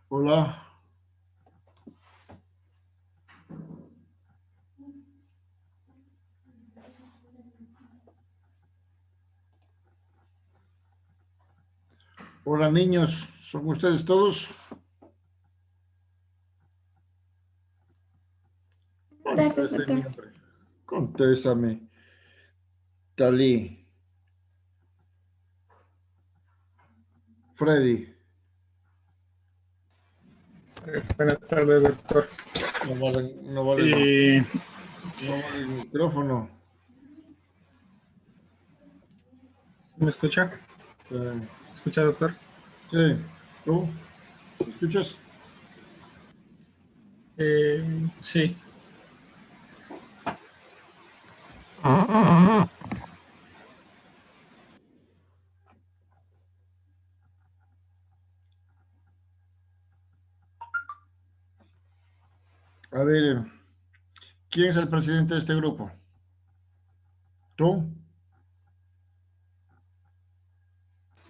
Hola, hola niños, ¿son ustedes todos? Buenas tardes, Contéstame, doctor. hombre. Contéstame. Talí, Freddy, Buenas tardes, doctor. no vale, no vale, Y no vale el micrófono. ¿me escucha? Eh, ¿Escucha, doctor? sí, ¿tú? ¿Me escuchas? Sí. A ver, ¿quién es el presidente de este grupo? ¿Tú?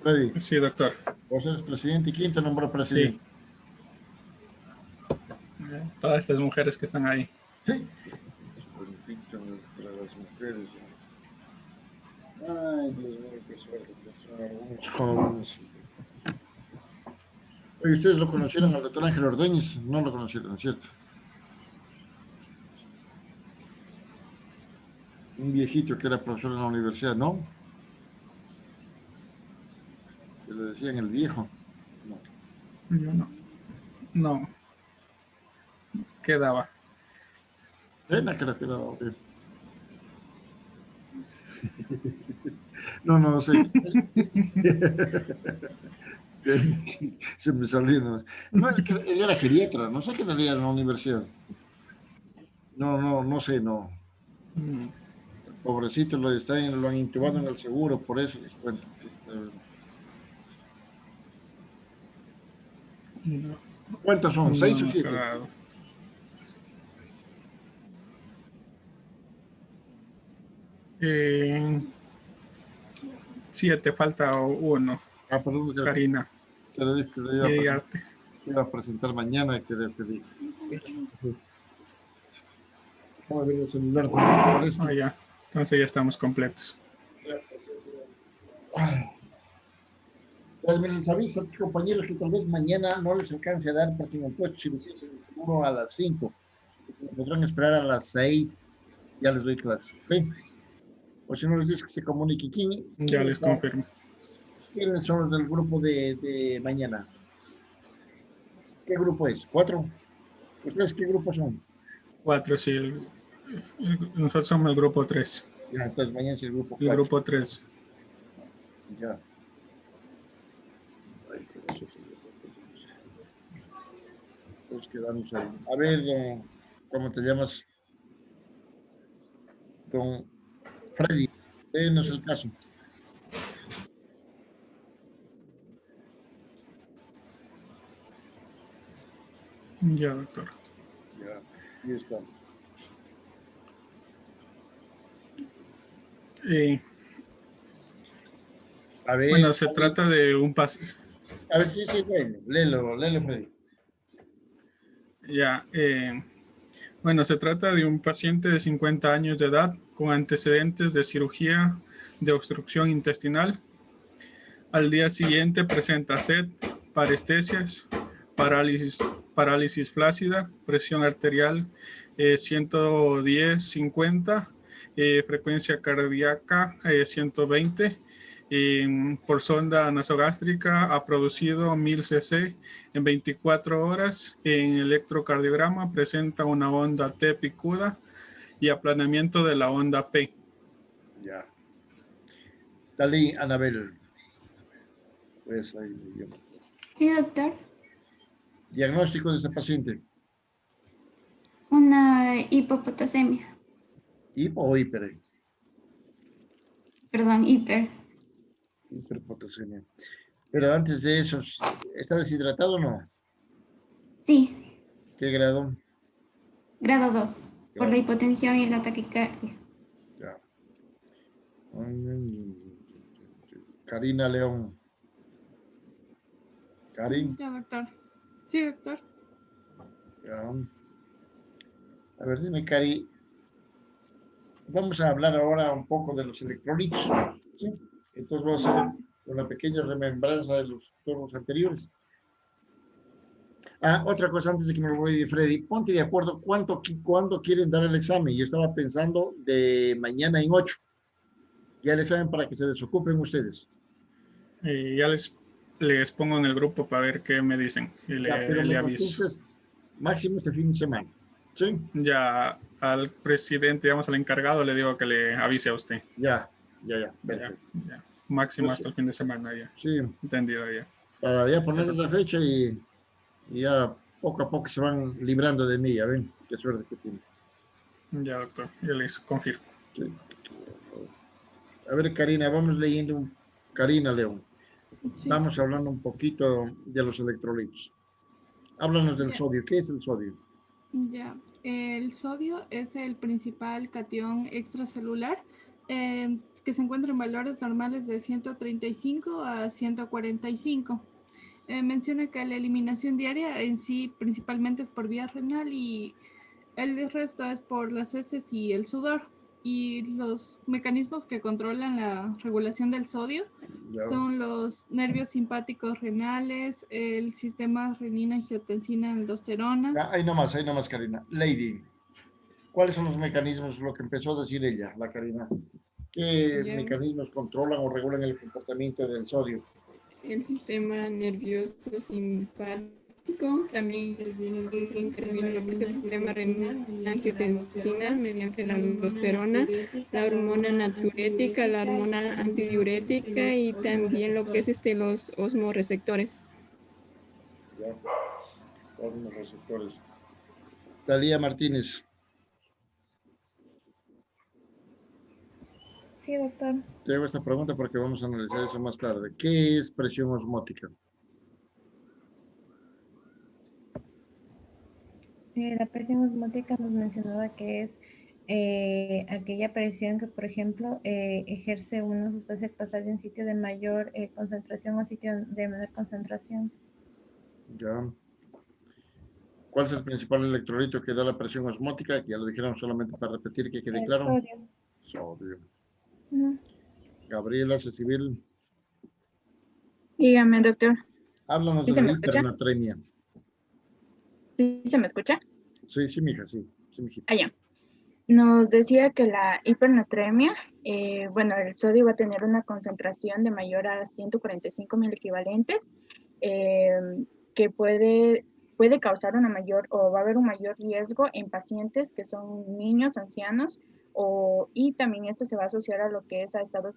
Freddy, Sí, doctor. vos eres presidente y ¿quién te nombró Sí. presidente? Todas estas mujeres que están ahí. Sí. Bendito entre las mujeres. Ay, Dios mío, qué suerte, que son algunos jóvenes. Oye, ustedes lo conocieron al doctor Ángel Ordóñez, no lo conocieron, ¿es cierto? Un viejito que era profesor en la universidad, ¿no? Que le decían el viejo. No, Yo no. No. Quedaba. pena que le quedaba. No, no sé. Se me salió. No, no él era geriatra, no sé qué salía en la universidad. No, no, no sé, no. El pobrecito lo han intubado en el seguro, por eso les cuento. No, ¿Cuántos son? no ¿Seis o nos ha siete? dado. 7, falta uno. Ah, perdón, Karina. que le dije que le Y arte. iba a presentar mañana y que le pedí. Vamos a ver el celular también, ¿te parece? Ah, ya. Entonces ya estamos completos. Pues me les aviso a mis compañeros que tal vez mañana no les alcance a dar porque en el puesto de cirugía se seguro a las 5. Me podrán esperar a las 6, ya les doy clase. ¿Ok? O si no les dices que se comunique. Ya les confirmo. ¿Quiénes son los del grupo de mañana? ¿Qué grupo es? ¿Cuatro? ¿Ustedes qué grupo son? 4, sí. Nosotros somos el grupo 3. Ya, entonces mañana es el grupo El 4. grupo 3. Ya. Ay, todos quedamos ahí. A ver, ¿cómo te llamas? Don Freddy. No es el caso. Ya, doctor. Ya, y está. Eh, A ver, bueno, se trata de un paciente. a ver, sí, sí, bueno, léelo, Freddy. Ya, bueno, se trata de un paciente de 50 años de edad con antecedentes de cirugía de obstrucción intestinal. Al día siguiente presenta sed, parestesias, parálisis, parálisis flácida, presión arterial 110-50, frecuencia cardíaca 120. Por sonda nasogástrica ha producido 1000 cc en 24 horas. En electrocardiograma presenta una onda T picuda y aplanamiento de la onda P. Ya. Dalí, Anabel. Pues ahí, yo. Sí, doctor. Diagnóstico de este paciente. Una hipopotasemia. ¿Hipo o hiper? Perdón, hiper. Hiperpotasemia. Pero antes de eso, ¿está deshidratado o no? Sí, ¿Qué grado? grado 2 por la Grado. hipotensión y la taquicardia. Ya. Karina León. Karin, Ya, doctor. Sí, doctor. Ya. A ver, dime, Cari, vamos a hablar ahora un poco de los electrolitos, ¿sí? Entonces voy a hacer una pequeña remembranza de los turnos anteriores. Ah, otra cosa antes de que me lo olvide, Freddy, ponte de acuerdo cuándo quieren dar el examen. Yo estaba pensando de mañana en 8, ya el examen para que se desocupen ustedes. Y ya les pongo en el grupo para ver qué me dicen y Ya, pero me le aviso. consultes máximo este fin de semana, ¿sí? Ya al presidente, digamos al encargado, le digo que le avise a usted. Ya, Ya, perfecto. ya. Máximo Pues, hasta el fin de semana ya. sí, Entendido ya. para ya Ya, ponerle la doctor. fecha y ya poco a poco se van librando de mí, ya ven, qué suerte que tienen. Ya, doctor. Ya les confirmo. Sí. A ver, Karina, vamos leyendo Karina León, Sí. vamos hablando un poquito de los electrolitos. Háblanos del Ya. sodio. ¿Qué es el sodio? Ya. El sodio es el principal catión extracelular que se encuentra en valores normales de 135 a 145. Menciona que la eliminación diaria en sí principalmente es por vía renal y el resto es por las heces y el sudor. Y los mecanismos que controlan la regulación del sodio Ya, son los nervios simpáticos renales, el sistema renina-angiotensina-aldosterona. ahí nomás, Karina. Lady, ¿cuáles son los mecanismos, lo que empezó a decir ella, la Karina? ¿Qué Ya mecanismos controlan o regulan el comportamiento del sodio? el sistema nervioso simpático también interviene lo que es el sistema renina-angiotensina mediante la aldosterona, la hormona natriurética, la hormona antidiurética y también lo que es los osmoreceptores. Ya, todos los receptores. Talía Martínez, Sí, doctor. te hago esta pregunta porque vamos a analizar eso más tarde. ¿Qué es presión osmótica? La presión osmótica nos mencionaba que es aquella presión que, por ejemplo, ejerce una sustancia que pasa de un sitio de mayor concentración a un sitio de menor concentración. Ya. ¿Cuál es el principal electrolito que da la presión osmótica? Que ya lo dijeron solamente para repetir que quede El claro. sodio. Sodio. Ujú. Gabriela Cecil, Dígame, doctor. háblanos ¿Sí de se la me escucha? hipernatremia. ¿Sí se me escucha? Sí, mija, sí, mijita. Ah, ya. Nos decía que la hipernatremia, bueno, el sodio va a tener una concentración de mayor a 145 mil equivalentes, eh, que puede causar una mayor, o va a haber un mayor riesgo en pacientes que son niños, ancianos, y también esto se va a asociar a lo que es a estados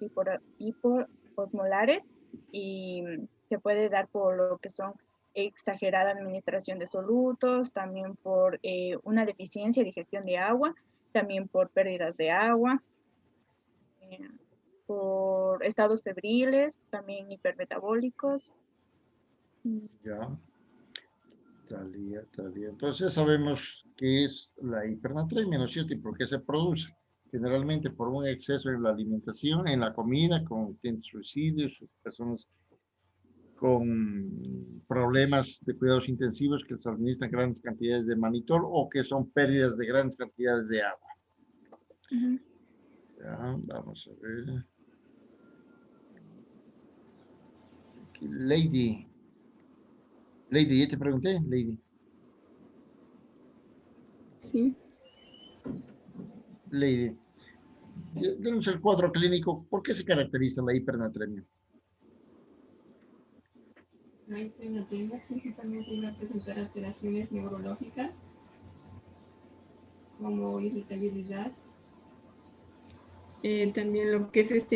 hiposmolares y se puede dar por lo que son exagerada administración de solutos, también por una deficiencia de digestión de agua, también por pérdidas de agua, eh, por estados febriles, también hipermetabólicos. Ya, Talía. Entonces ya sabemos qué es la hipernatremia, ¿no es cierto? Y por qué se produce. Generalmente por un exceso en la alimentación, en la comida, con suicidios, personas con problemas de cuidados intensivos que les administran grandes cantidades de manitol o que son pérdidas de grandes cantidades de agua. Ujú. Ya, vamos a ver. Aquí, Lady, ya te pregunté, Lady. Sí. Lady, denos el cuadro clínico. ¿Por qué se caracteriza la hipernatremia? La hipernatremia principalmente va a presentar alteraciones neurológicas como irritabilidad. También lo que es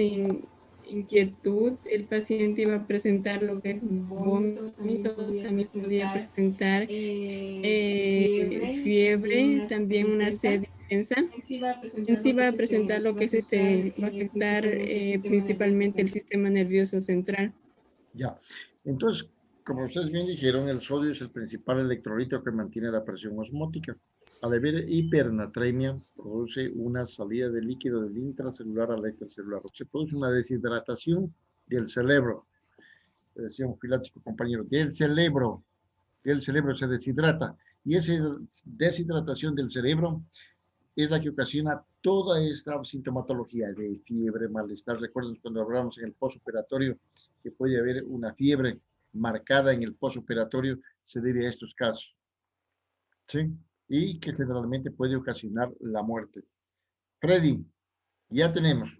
inquietud, el paciente va a presentar lo que es vómito, también podría presentar fiebre, también una sed intensa. En sí va a presentar lo que es va a afectar principalmente el sistema nervioso central. Ya. Entonces, como ustedes bien dijeron, el sodio es el principal electrolito que mantiene la presión osmótica. Al haber hipernatremia, produce una salida de líquido del intracelular al extracelular. Se produce una deshidratación del cerebro. Decía un filático compañero, del cerebro. que el cerebro se deshidrata. Y esa deshidratación del cerebro es la que ocasiona toda esta sintomatología de fiebre, malestar. Recuerden cuando hablamos en el postoperatorio que puede haber una fiebre marcada en el postoperatorio, se debe a estos casos, ¿sí? Y que generalmente puede ocasionar la muerte. Freddy, ya tenemos.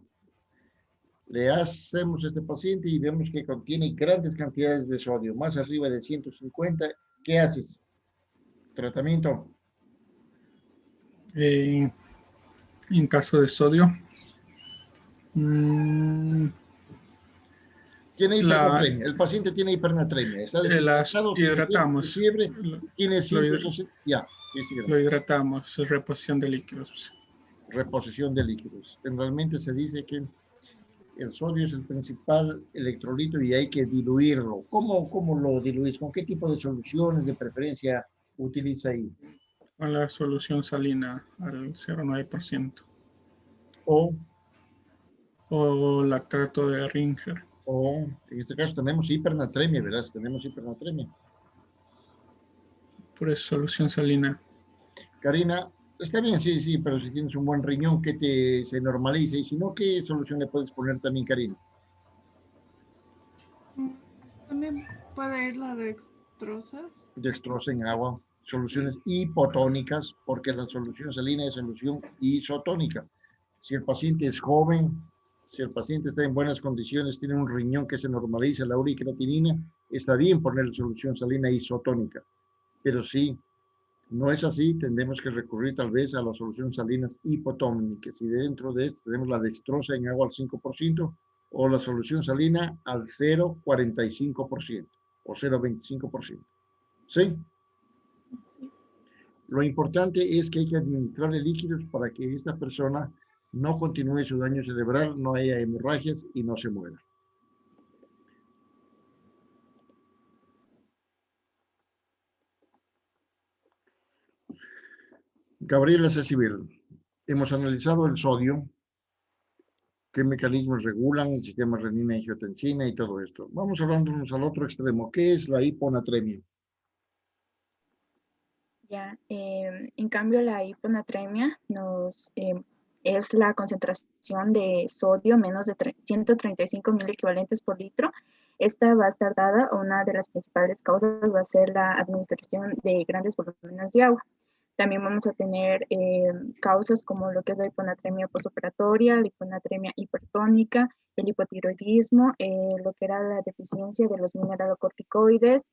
Le hacemos a este paciente y vemos que contiene grandes cantidades de sodio, más arriba de 150. ¿Qué haces? Tratamiento. En caso de sodio, mm, Tiene la, hipernatremia. El paciente tiene hipernatremia. Está las deshidratado, tiene hidratamos, fiebre, tiene lo, 560. Ya, sí, sí, lo hidratamos, reposición de líquidos. reposición de líquidos. Generalmente se dice que el sodio es el principal electrolito y hay que diluirlo. ¿Cómo lo diluís? ¿Con qué tipo de soluciones de preferencia utiliza ahí? Con la solución salina al 0,9%. O, O lactato de Ringer. en este caso tenemos hipernatremia, ¿verdad? Tenemos hipernatremia. Por eso solución salina. Karina, está bien, sí, sí, pero si tienes un buen riñón que se normalice, y si no, ¿qué solución le puedes poner también, Karina? También puede ir la dextrosa. Dextrosa en agua, soluciones hipotónicas, porque la solución salina es solución isotónica. Si el paciente es joven, si el paciente está en buenas condiciones, tiene un riñón que se normaliza, la uric-creatinina, está bien poner solución salina isotónica. Pero si no es así, tendremos que recurrir tal vez a las soluciones salinas hipotónicas. Y dentro de esto tenemos la dextrosa en agua al 5% o la solución salina al 0,45% o 0,25%. ¿Sí? Lo importante es que hay que administrarle líquidos para que esta persona no continúe su daño cerebral, no haya hemorragias y no se muera. Gabriela Cecibel, hemos analizado el sodio, qué mecanismos regulan el sistema renina-angiotensina y todo esto. Vamos hablándonos al otro extremo, ¿qué es la hiponatremia? Ya, en cambio, la hiponatremia es la concentración de sodio menos de 135 mil equivalentes por litro. Esta va a estar dada, una de las principales causas va a ser la administración de grandes volúmenes de agua. También vamos a tener causas como lo que es la hiponatremia postoperatoria, la hiponatremia hipertónica, el hipotiroidismo, lo que era la deficiencia de los mineralocorticoides,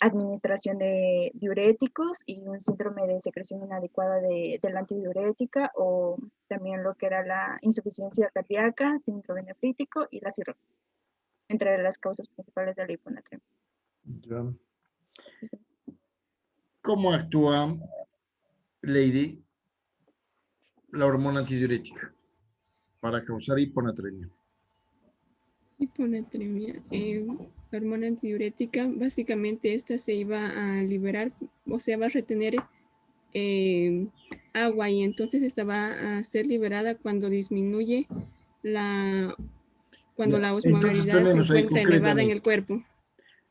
administración de diuréticos y un síndrome de secreción inadecuada de la antidiurética, o también lo que era la insuficiencia cardíaca, síndrome nefrítico y la cirrosis, entre las causas principales de la hiponatremia. Ya. ¿Cómo actúa, Lady, la hormona antidiurética para causar hiponatremia? Hiponatremia. La hormona antidiurética, básicamente esta se iba a liberar, o sea, va a retener agua, y entonces esta va a ser liberada cuando disminuye cuando Ya. la Entonces osmolaridad se tenemos ahí encuentra elevada en concretamente, el cuerpo.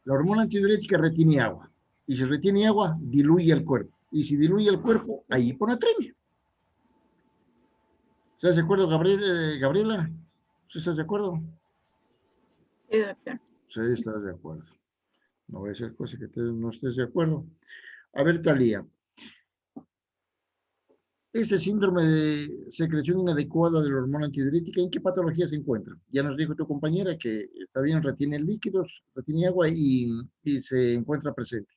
la hormona antidiurética retiene agua. Y si retiene agua, diluye el cuerpo. Y si diluye el cuerpo, hay hiponatremia. ¿Estás de acuerdo, Gabriela? ¿Estás de acuerdo? Sí, doctor. Sí, estás de acuerdo. No voy a ser cosa que no estés de acuerdo. A ver, Talía. Este síndrome de secreción inadecuada de la hormona antidiurética, ¿en qué patología se encuentra? Ya nos dijo tu compañera que está bien, retiene líquidos, retiene agua y se encuentra presente.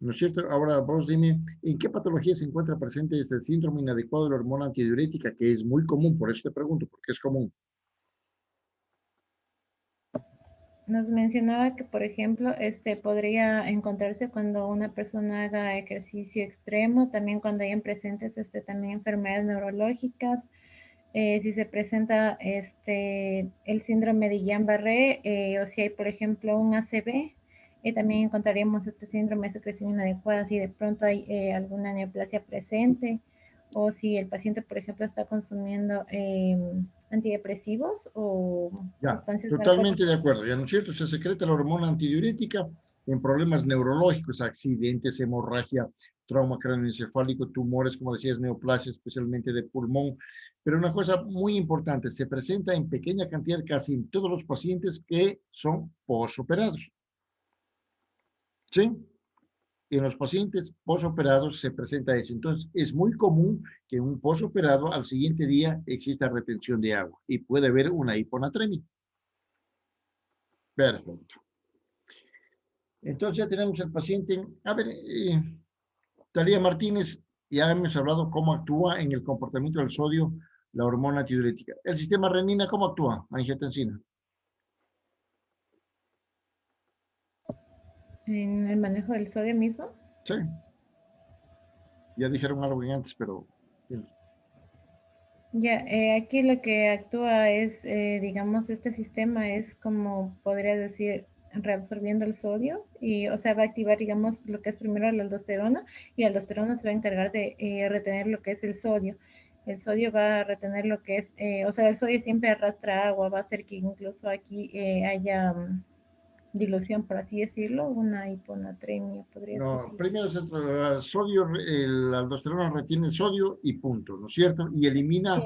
¿No es cierto? Ahora vos dime, ¿en qué patología se encuentra presente este síndrome inadecuado de la hormona antidiurética? Que es muy común, por eso te pregunto, porque es común. Nos mencionaba que, por ejemplo, podría encontrarse cuando una persona haga ejercicio extremo, también cuando hayan presentes también enfermedades neurológicas, si se presenta el síndrome de Guillain-Barré, o si hay, por ejemplo, un ACV, también encontraríamos este síndrome de secreción inadecuada, si de pronto hay alguna neoplasia presente, o si el paciente, por ejemplo, está consumiendo antidepresivos o Ya, sustancias totalmente narcóticas. de acuerdo. Ya no es cierto, se secreta la hormona antidiurética en problemas neurológicos, accidentes, hemorragia, trauma craneoencefálico, tumores, como decías, neoplasia, especialmente de pulmón. Pero una cosa muy importante, se presenta en pequeña cantidad casi en todos los pacientes que son posoperados. ¿Sí? En los pacientes posoperados se presenta eso. Entonces, es muy común que en un posoperado al siguiente día exista retención de agua y puede haber una hiponatremia. Perfecto. Entonces ya tenemos el paciente. A ver, Talía Martínez, ya hemos hablado cómo actúa en el comportamiento del sodio la hormona antidiurética. El sistema renina, ¿cómo actúa? Angiotensina. En el manejo del sodio mismo. Sí. Ya dijeron algo bien antes, pero... bien. Ya, aquí lo que actúa es, digamos, este sistema es como podría decir, reabsorbiendo el sodio y, o sea, va a activar, digamos, lo que es primero la aldosterona y la aldosterona se va a encargar de retener lo que es el sodio. El sodio va a retener lo que es, o sea, el sodio siempre arrastra agua, va a hacer que incluso aquí haya dilución, por así decirlo, una hiponatremia, podría No, decir. primero el sodio, la aldosterona retiene el sodio y punto, ¿no es cierto? Y Sí, elimina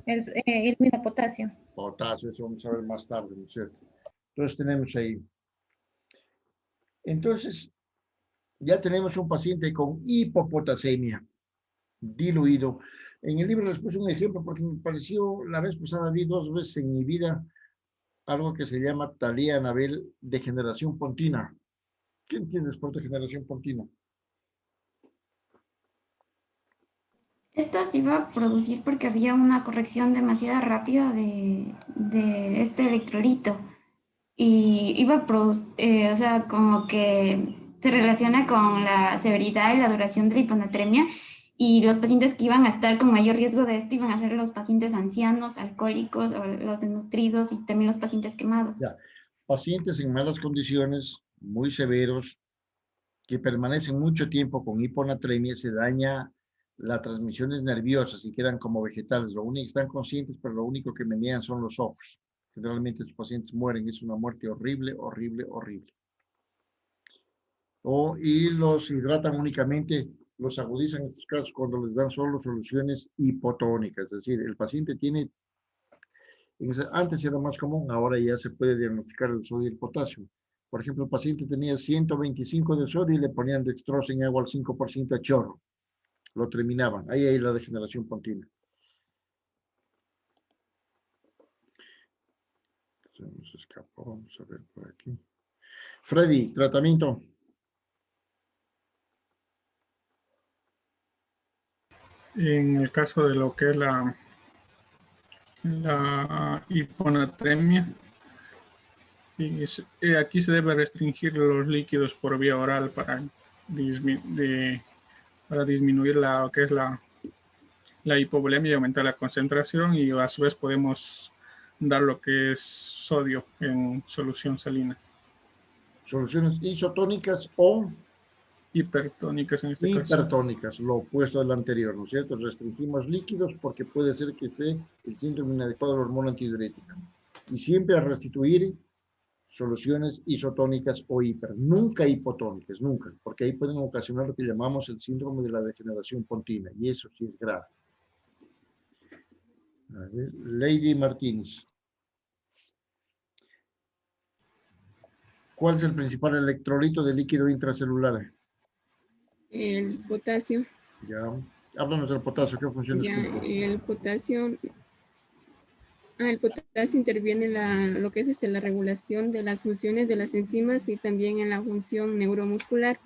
elimina potasio. potasio, eso vamos a ver más tarde, ¿no es cierto? Entonces tenemos ahí. Entonces, ya tenemos un paciente con hipopotasemia, diluido. En el libro les puse un ejemplo porque me pareció, la vez pasada vi 2 veces en mi vida algo que se llama Talía Anabel degeneración pontina. ¿Qué entiendes por degeneración pontina? Esto se iba a producir porque había una corrección demasiado rápida de este electrolito y iba a producir, o sea, como que se relaciona con la severidad y la duración de la hiponatremia y los pacientes que iban a estar con mayor riesgo de esto iban a ser los pacientes ancianos, alcohólicos o los desnutridos y también los pacientes quemados. Ya, pacientes en malas condiciones, muy severos, que permanecen mucho tiempo con hiponatremia, se daña las transmisiones nerviosas y quedan como vegetales. Lo único, están conscientes, pero lo único que menean son los ojos. Generalmente los pacientes mueren, es una muerte horrible, horrible, horrible. Y los hidratan únicamente, los agudizan en estos casos cuando les dan solo soluciones hipotónicas. Es decir, el paciente tiene, antes era más común, ahora ya se puede diagnosticar el sodio y el potasio. Por ejemplo, el paciente tenía 125 de sodio y le ponían dextrosa en agua al 5% a chorro. Lo terminaban. Ahí hay la degeneración continua. Se nos escapó. Vamos a ver por aquí. Freddy, tratamiento. En el caso de lo que es la hiponatremia, aquí se debe restringir los líquidos por vía oral para disminuir lo que es la hipovolemia y aumentar la concentración, y a su vez podemos dar lo que es sodio en solución salina. Soluciones isotónicas o Hipertónicas en este caso. hipertónicas, lo opuesto al anterior, ¿no es cierto? Restringimos líquidos porque puede ser que esté el síndrome inadecuado de la hormona antidiurética. Y siempre a restituir soluciones isotónicas o hiper, nunca hipotónicas, nunca, porque ahí pueden ocasionar lo que llamamos el síndrome de la degeneración pontina, y eso sí es grave. A ver, Lady Martínez. ¿Cuál es el principal electrolito de líquido intracelular? El potasio. Ya, háblanos del potasio, ¿qué funciones Ya, cumple? el potasio interviene en lo que es la regulación de las funciones de las enzimas y también en la función neuromuscular.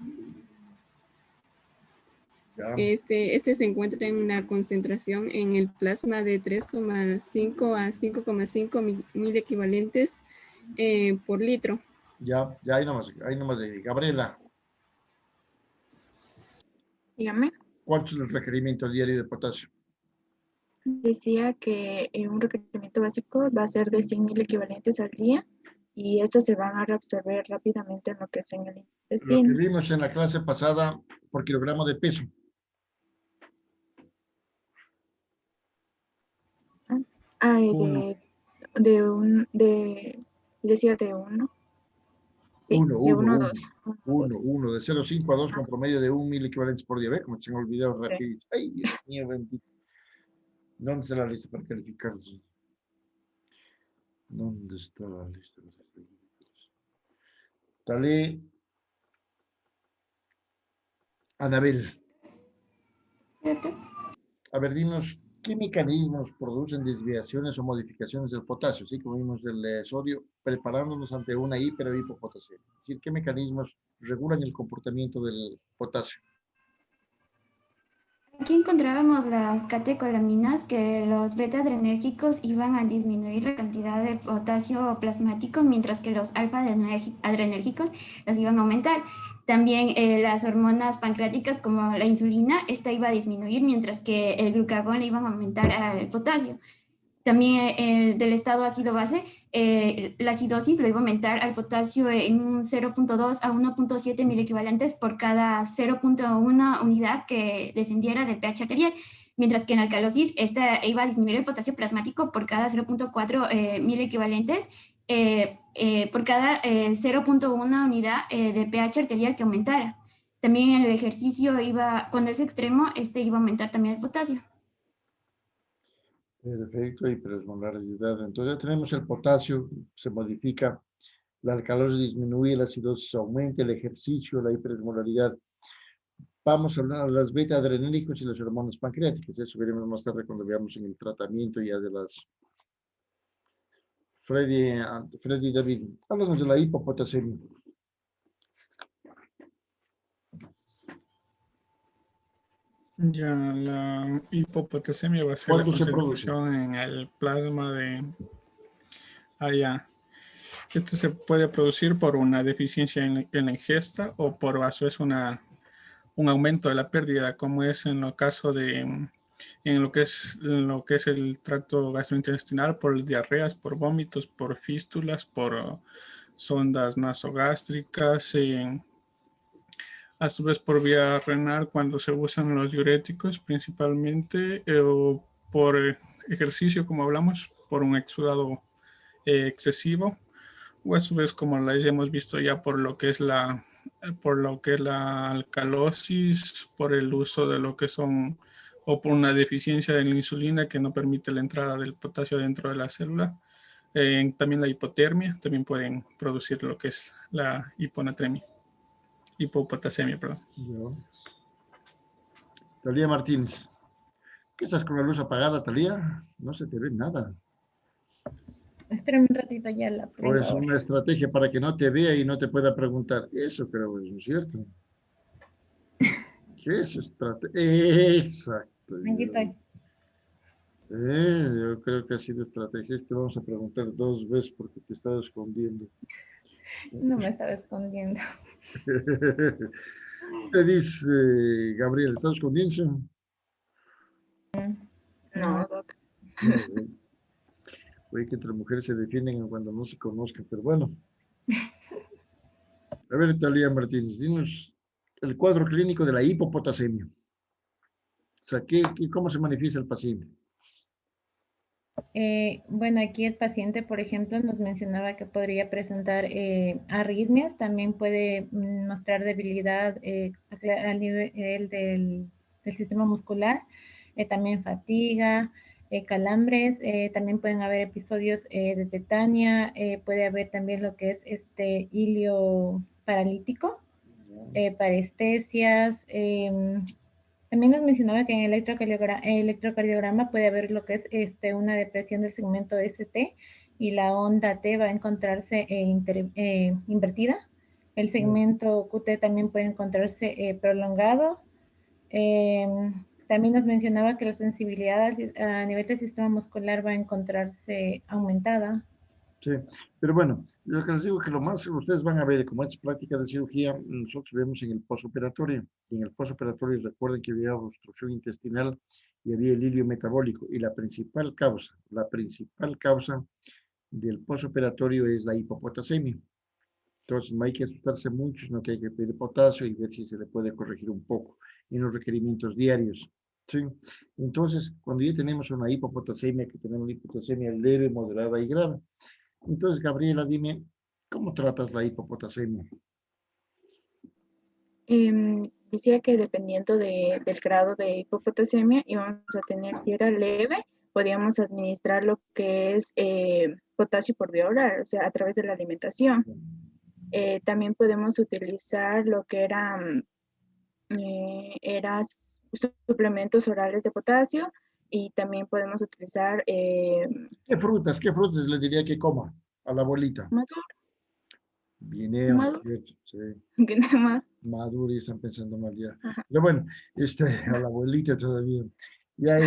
Ya, Este se encuentra en una concentración en el plasma de 3,5 a 5,5 mil equivalentes por litro. ya, ahí nomás, Gabriela, Dígame. ¿cuánto es el requerimiento diario de potasio? Decía que un requerimiento básico va a ser de 100.000 equivalentes al día y estos se van a reabsorber rápidamente en lo que es en el Lo que intestino. vimos en la clase pasada por kilogramo de peso. Ah, Uno. decía de 1. Sí, Uno, de uno, 1 a uno. 2. Uno, de 0,5 a 2 con promedio de 1.000 equivalentes por día. ¿Ve? Como se me olvidó rapidito. Ay, Dios mío, bendito. ¿Dónde está la lista para calificarlos? ¿Dónde está la lista? Dale, Anabel. ¿Cierto? A ver, dinos, ¿qué mecanismos producen desviaciones o modificaciones del potasio? Así como vimos del sodio, preparándonos ante una hiper o hipopotasemia. Es decir, ¿qué mecanismos regulan el comportamiento del potasio? Aquí encontrábamos las catecolaminas que los beta-adrenérgicos iban a disminuir la cantidad de potasio plasmático, mientras que los alfa-adrenérgicos las iban a aumentar. También las hormonas pancreáticas como la insulina, esta iba a disminuir, mientras que el glucagón le iban a aumentar al potasio. También del estado ácido-base, la acidosis lo iba a aumentar al potasio en un 0.2 a 1.7 mil equivalentes por cada 0.1 unidad que descendiera del pH arterial, mientras que en alcalosis esta iba a disminuir el potasio plasmático por cada 0.4 mil equivalentes por cada 0.1 unidad de pH arterial que aumentara. También en el ejercicio cuando es extremo, este iba a aumentar también el potasio. Perfecto, hiperosmolaridad. Entonces ya tenemos el potasio, se modifica, la alcalosis disminuye, la acidosis aumenta, el ejercicio, la hiperosmolaridad. Vamos a hablar de las beta-adrenérgicos y las hormonas pancreáticas. Eso veremos más tarde cuando veamos en el tratamiento ya de las... Freddy David, háblanos de la hipopotasemia. Ya la hipopotasemia va a ser la ¿Cuánto se produce? concentración en el plasma de allá. Esto se puede producir por una deficiencia en la ingesta o por a su vez un aumento de la pérdida, como es en el caso de en lo que es el tracto gastrointestinal, por diarreas, por vómitos, por fístulas, por sondas nasogástricas, a su vez por vía renal cuando se usan los diuréticos principalmente, o por ejercicio, como hablamos, por un exudado excesivo, o a su vez como la hemos visto ya por lo que es la alcalosis, por el uso de lo que son, o por una deficiencia de la insulina que no permite la entrada del potasio dentro de la célula. También la hipotermia, también pueden producir lo que es la hipopotasemia, perdón. Yo. Talía Martínez. ¿Qué estás con la luz apagada, Talía? No se te ve nada. Espérame un ratito, ya la O prendo es ahora. una estrategia para que no te vea y no te pueda preguntar. Eso creo que es cierto. ¿Qué es estrategia? Exacto. Aquí estoy. Yo creo que ha sido estrategia. Te vamos a preguntar 2 veces porque te estaba escondiendo. No me estaba escondiendo. ¿Qué dice Gabriel? ¿Estás escondiendo? No, Doc. No, oye, que entre mujeres se defienden cuando no se conozcan, pero bueno. A ver, Talía Martínez, dinos el cuadro clínico de la hipopotasemia. O sea, ¿cómo se manifiesta el paciente? Bueno, aquí el paciente, por ejemplo, nos mencionaba que podría presentar arritmias, también puede mostrar debilidad a nivel del sistema muscular, también fatiga, calambres, también pueden haber episodios de tetania, puede haber también lo que es este hilio paralítico, parestesias, también nos mencionaba que en el electrocardiograma puede haber lo que es una depresión del segmento ST y la onda T va a encontrarse invertida. El segmento QT también puede encontrarse prolongado. También nos mencionaba que la sensibilidad a nivel del sistema muscular va a encontrarse aumentada. Sí, pero bueno, lo que les digo es que lo más ustedes van a ver, como es práctica de cirugía, nosotros vemos en el posoperatorio. Y en el posoperatorio recuerden que había obstrucción intestinal y había el hilio metabólico. Y la principal causa del posoperatorio es la hipopotasemia. Entonces no hay que asustarse mucho, sino que hay que pedir potasio y ver si se le puede corregir un poco en los requerimientos diarios. Sí. Entonces, cuando ya tenemos una hipopotasemia, que tenemos hipopotasemia leve, moderada y grave. Entonces, Gabriela, dime, ¿cómo tratas la hipopotasemia? Decía que dependiendo del grado de hipopotasemia íbamos a tener, si era leve, podíamos administrar lo que es potasio por vía oral, o sea, a través de la alimentación. También podemos utilizar lo que era suplementos orales de potasio y también podemos utilizar Qué frutas le diría que coma a la abuelita? maduro, Guineo, maduro, ¿cierto? Sí. que nada más. Maduro y están pensando mal ya. Ajá. Pero bueno, a la abuelita todavía. Ya,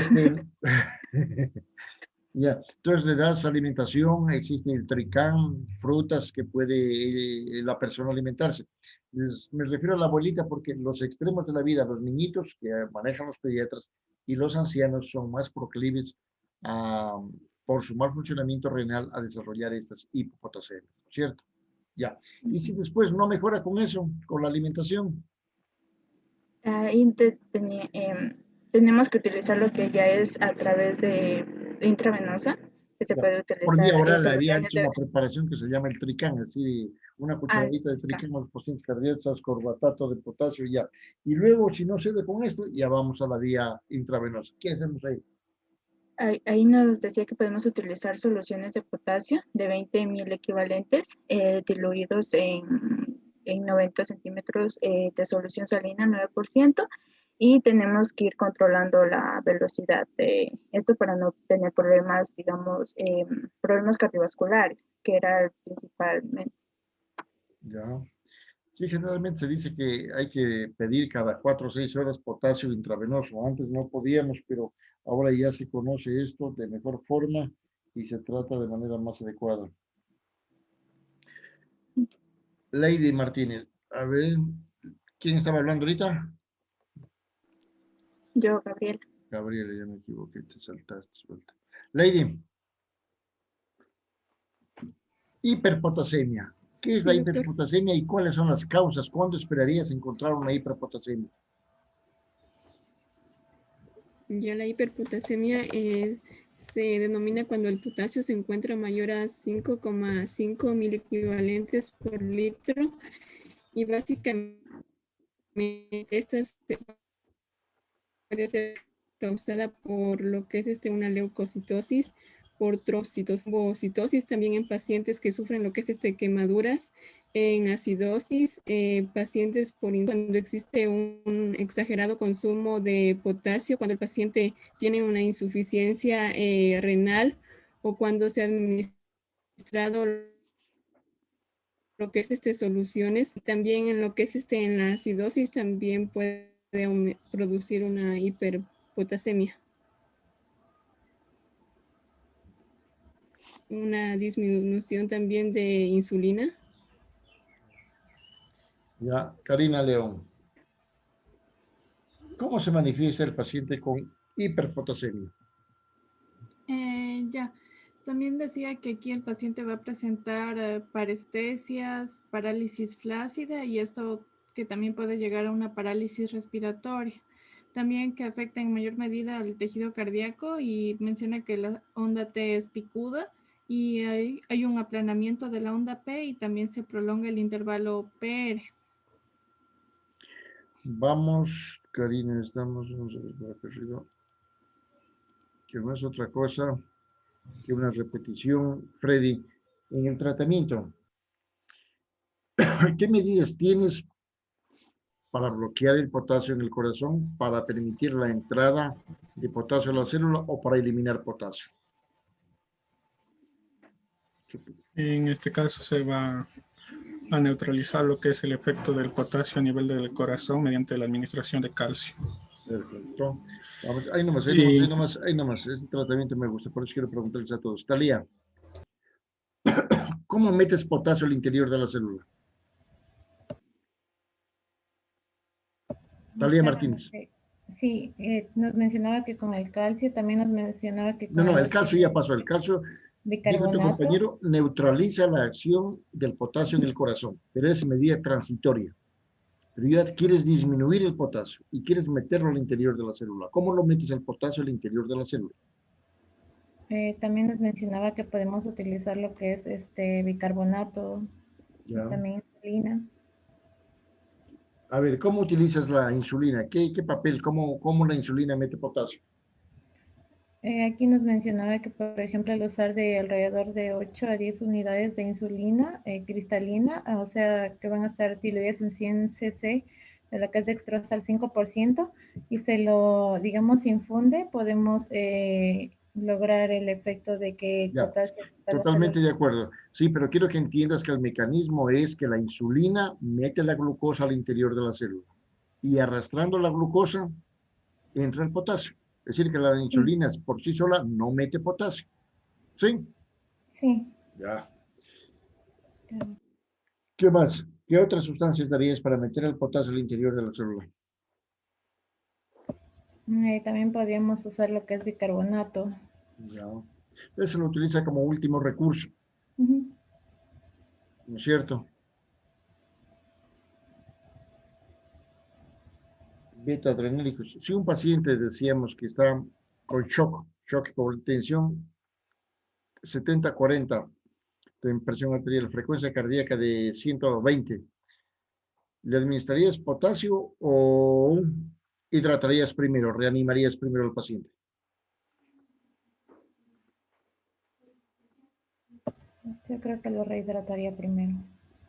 ya. Entonces le das alimentación, existe el tricán, frutas que puede la persona alimentarse. Me refiero a la abuelita porque los extremos de la vida, los niñitos que manejan los pediatras y los ancianos son más proclives a, por su mal funcionamiento renal a desarrollar estas hipopotasias, ¿cierto? Ya. Y si después no mejora con eso, con la alimentación, Ahí tenemos que utilizar lo que ya es a través de intravenosa, que se ya, puede por vía utilizar oral había soluciones hecho de una preparación que se llama el tricán, así una cucharadita de alca. tricán a los pacientes cardíacos, corbatato de potasio, ya. Y luego, si no cede con esto, ya vamos a la vía intravenosa. ¿Qué hacemos ahí? Ahí nos decía que podemos utilizar soluciones de potasio de 20.000 equivalentes diluidos en 90 centímetros de solución salina, 9%, y tenemos que ir controlando la velocidad de esto para no tener problemas, digamos, problemas cardiovasculares, que era principalmente. Ya. Sí, generalmente se dice que hay que pedir cada 4 o 6 horas potasio intravenoso. Antes no podíamos, pero ahora ya se conoce esto de mejor forma y se trata de manera más adecuada. Lady Martínez, a ver, ¿quién estaba hablando ahorita? Yo, Gabriela. Gabriela, ya me equivoqué, te saltaste. Suelta. Lady, hiperpotasemia. ¿Qué es la Sí, doctor. hiperpotasemia y cuáles son las causas? ¿Cuándo esperarías encontrar una hiperpotasemia? Ya la hiperpotasemia se denomina cuando el potasio se encuentra mayor a 5,5 miliequivalentes por litro y básicamente esta puede ser causada por lo que es una leucocitosis, por trocitosis, también en pacientes que sufren lo que es quemaduras, en acidosis, pacientes cuando existe un exagerado consumo de potasio, cuando el paciente tiene una insuficiencia renal o cuando se ha administrado lo que es soluciones, también en lo que es en la acidosis también puede producir una hiperpotasemia. Una disminución también de insulina. Ya, Karina León. ¿Cómo se manifiesta el paciente con hiperpotasemia? Ya, también decía que aquí el paciente va a presentar parestesias, parálisis flácida y esto que también puede llegar a una parálisis respiratoria. También que afecta en mayor medida al tejido cardíaco y menciona que la onda T es picuda y hay un aplanamiento de la onda P y también se prolonga el intervalo PR. Vamos, Karina, estamos, vamos a ver por acá arriba, que no es otra cosa que una repetición. Freddy, en el tratamiento, ¿qué medidas tienes para bloquear el potasio en el corazón, para permitir la entrada de potasio a la célula o para eliminar potasio? En este caso se va a neutralizar lo que es el efecto del potasio a nivel del corazón mediante la administración de calcio. Perfecto. Vamos, ahí nomás, ahí nomás. Este tratamiento me gusta, por eso quiero preguntarles a todos. Talía, ¿cómo metes potasio al interior de la célula? Talía Martínez. Sí, nos mencionaba que con el calcio, también nos mencionaba que con No, el calcio ya pasó. El calcio, dijo tu bicarbonato. compañero, neutraliza la acción del potasio en el corazón, pero es medida transitoria. pero ya quieres disminuir el potasio y quieres meterlo al interior de la célula. ¿Cómo lo metes el potasio al interior de la célula? También nos mencionaba que podemos utilizar lo que es bicarbonato y Ya. también insulina. A ver, ¿cómo utilizas la insulina? ¿Qué papel? ¿Cómo la insulina mete potasio? Aquí nos mencionaba que, por ejemplo, al usar de alrededor de 8 a 10 unidades de insulina cristalina, o sea, que van a estar diluidas en 100 cc de la que es dextrosa al 5%, y se lo, digamos, infunde, podemos lograr el efecto de que el Ya, potasio a la célula. totalmente de acuerdo. Sí, pero quiero que entiendas que el mecanismo es que la insulina mete la glucosa al interior de la célula y arrastrando la glucosa entra el potasio. Es decir, que la Sí, insulina por sí sola no mete potasio. ¿Sí? sí. Ya. ¿Qué más? ¿Qué otras sustancias darías para meter el potasio al interior de la célula? También podríamos usar lo que es bicarbonato. Ya. Eso lo utiliza como último recurso, Ujú. ¿no es cierto? Beta adrenérgicos. Si un paciente decíamos que está con shock por tensión 70-40, de presión arterial, frecuencia cardíaca de 120, ¿le administrarías potasio o hidratarías primero, reanimarías primero al paciente? Yo creo que lo rehidrataría primero.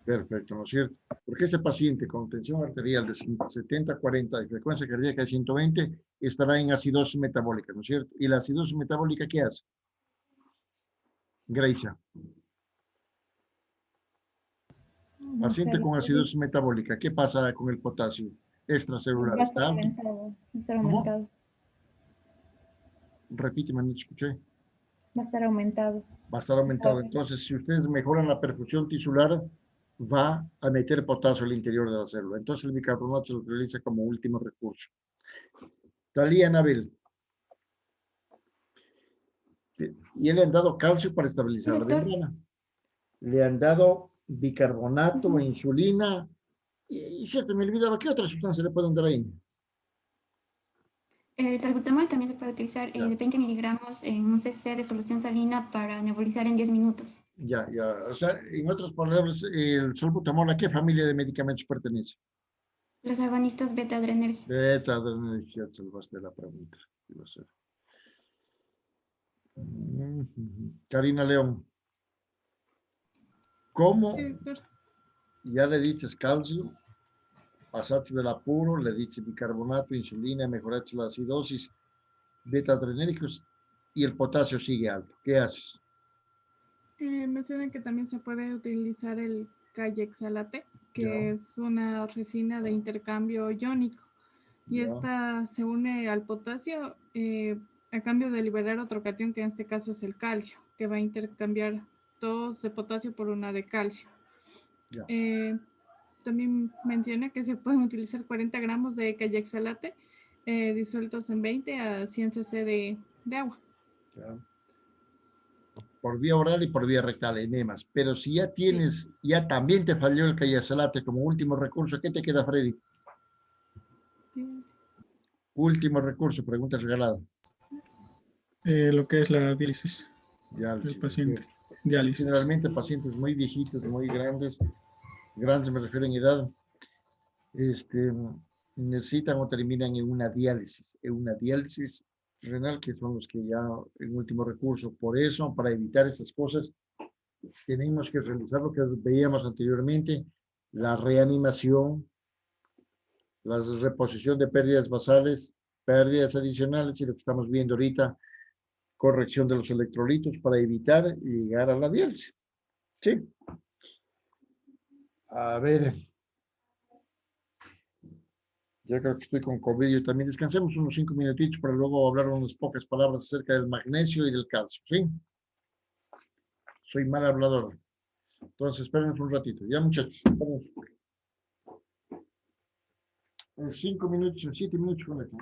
Perfecto, ¿no es cierto? Porque este paciente con tensión arterial de 70-40 y frecuencia cardíaca de 120 estará en acidosis metabólica, ¿no es cierto? ¿Y la acidosis metabólica qué hace? Gracia. O sea, Paciente con acidosis metabólica, ¿qué pasa con el potasio extracelular? va a estar ¿Está alto? aumentado, va a estar ¿Cómo? aumentado, Repíteme, no te escuché. va a estar aumentado. Va a estar aumentado. Está- Entonces, si ustedes mejoran la perfusión tisular, va a meter potasio al interior de la célula. Entonces, el bicarbonato se lo utiliza como último recurso. Talía Anabel. Y le han dado calcio para Sí, estabilizar la doctor. membrana. Le han dado bicarbonato, Ujú. insulina. Y cierto, me olvidaba, ¿qué otra sustancia le pueden dar ahí? El salbutamol también se puede utilizar Ya, de 20 miligramos en un cc de solución salina para nebulizar en 10 minutos. ya. O sea, en otras palabras, el salbutamol, ¿a qué familia de medicamentos pertenece? Los agonistas beta-adrenérgicos. Beta, ya te salvaste la pregunta. Iba a ser. Karina León, Sí, ¿cómo doctor. ya le dices calcio? Pasaste del apuro, le dices bicarbonato, insulina, mejoraste la acidosis, beta-adrenérgicos y el potasio sigue alto. ¿Qué haces? Mencionan que también se puede utilizar el kayexalate, Ya, que es una resina de intercambio iónico, y ya, esta se une al potasio a cambio de liberar otro cation, que en este caso es el calcio, que va a intercambiar dos de potasio por una de calcio. ya, Eh, También menciona que se pueden utilizar 40 gramos de kayexalate disueltos en 20 a 100 cc de agua. ya. Por vía oral y por vía rectal, enemas. Pero si ya Sí. tienes, ya también te falló el cayasalate como último recurso, ¿qué te queda, Freddy? Sí. Último recurso, pregunta regalada. Lo que es la diálisis Ya, del sí, ¿no es cierto? paciente. Y Diálisis. generalmente pacientes muy viejitos, muy grandes me refiero en edad, este, necesitan o terminan en una diálisis renal, que son los que ya en último recurso. Por eso, para evitar estas cosas, tenemos que realizar lo que veíamos anteriormente, la reanimación, la reposición de pérdidas basales, pérdidas adicionales y lo que estamos viendo ahorita, corrección de los electrolitos para evitar llegar a la diálisis. Sí. A ver, ya creo que estoy con COVID. Yo también descansemos unos 5 minutitos para luego hablar unas pocas palabras acerca del magnesio y del calcio. ¿Sí? Soy mal hablador. Entonces, espérenos un ratito. Ya, muchachos. Espérenos. En 5 minutos, en 7 minutos con esto.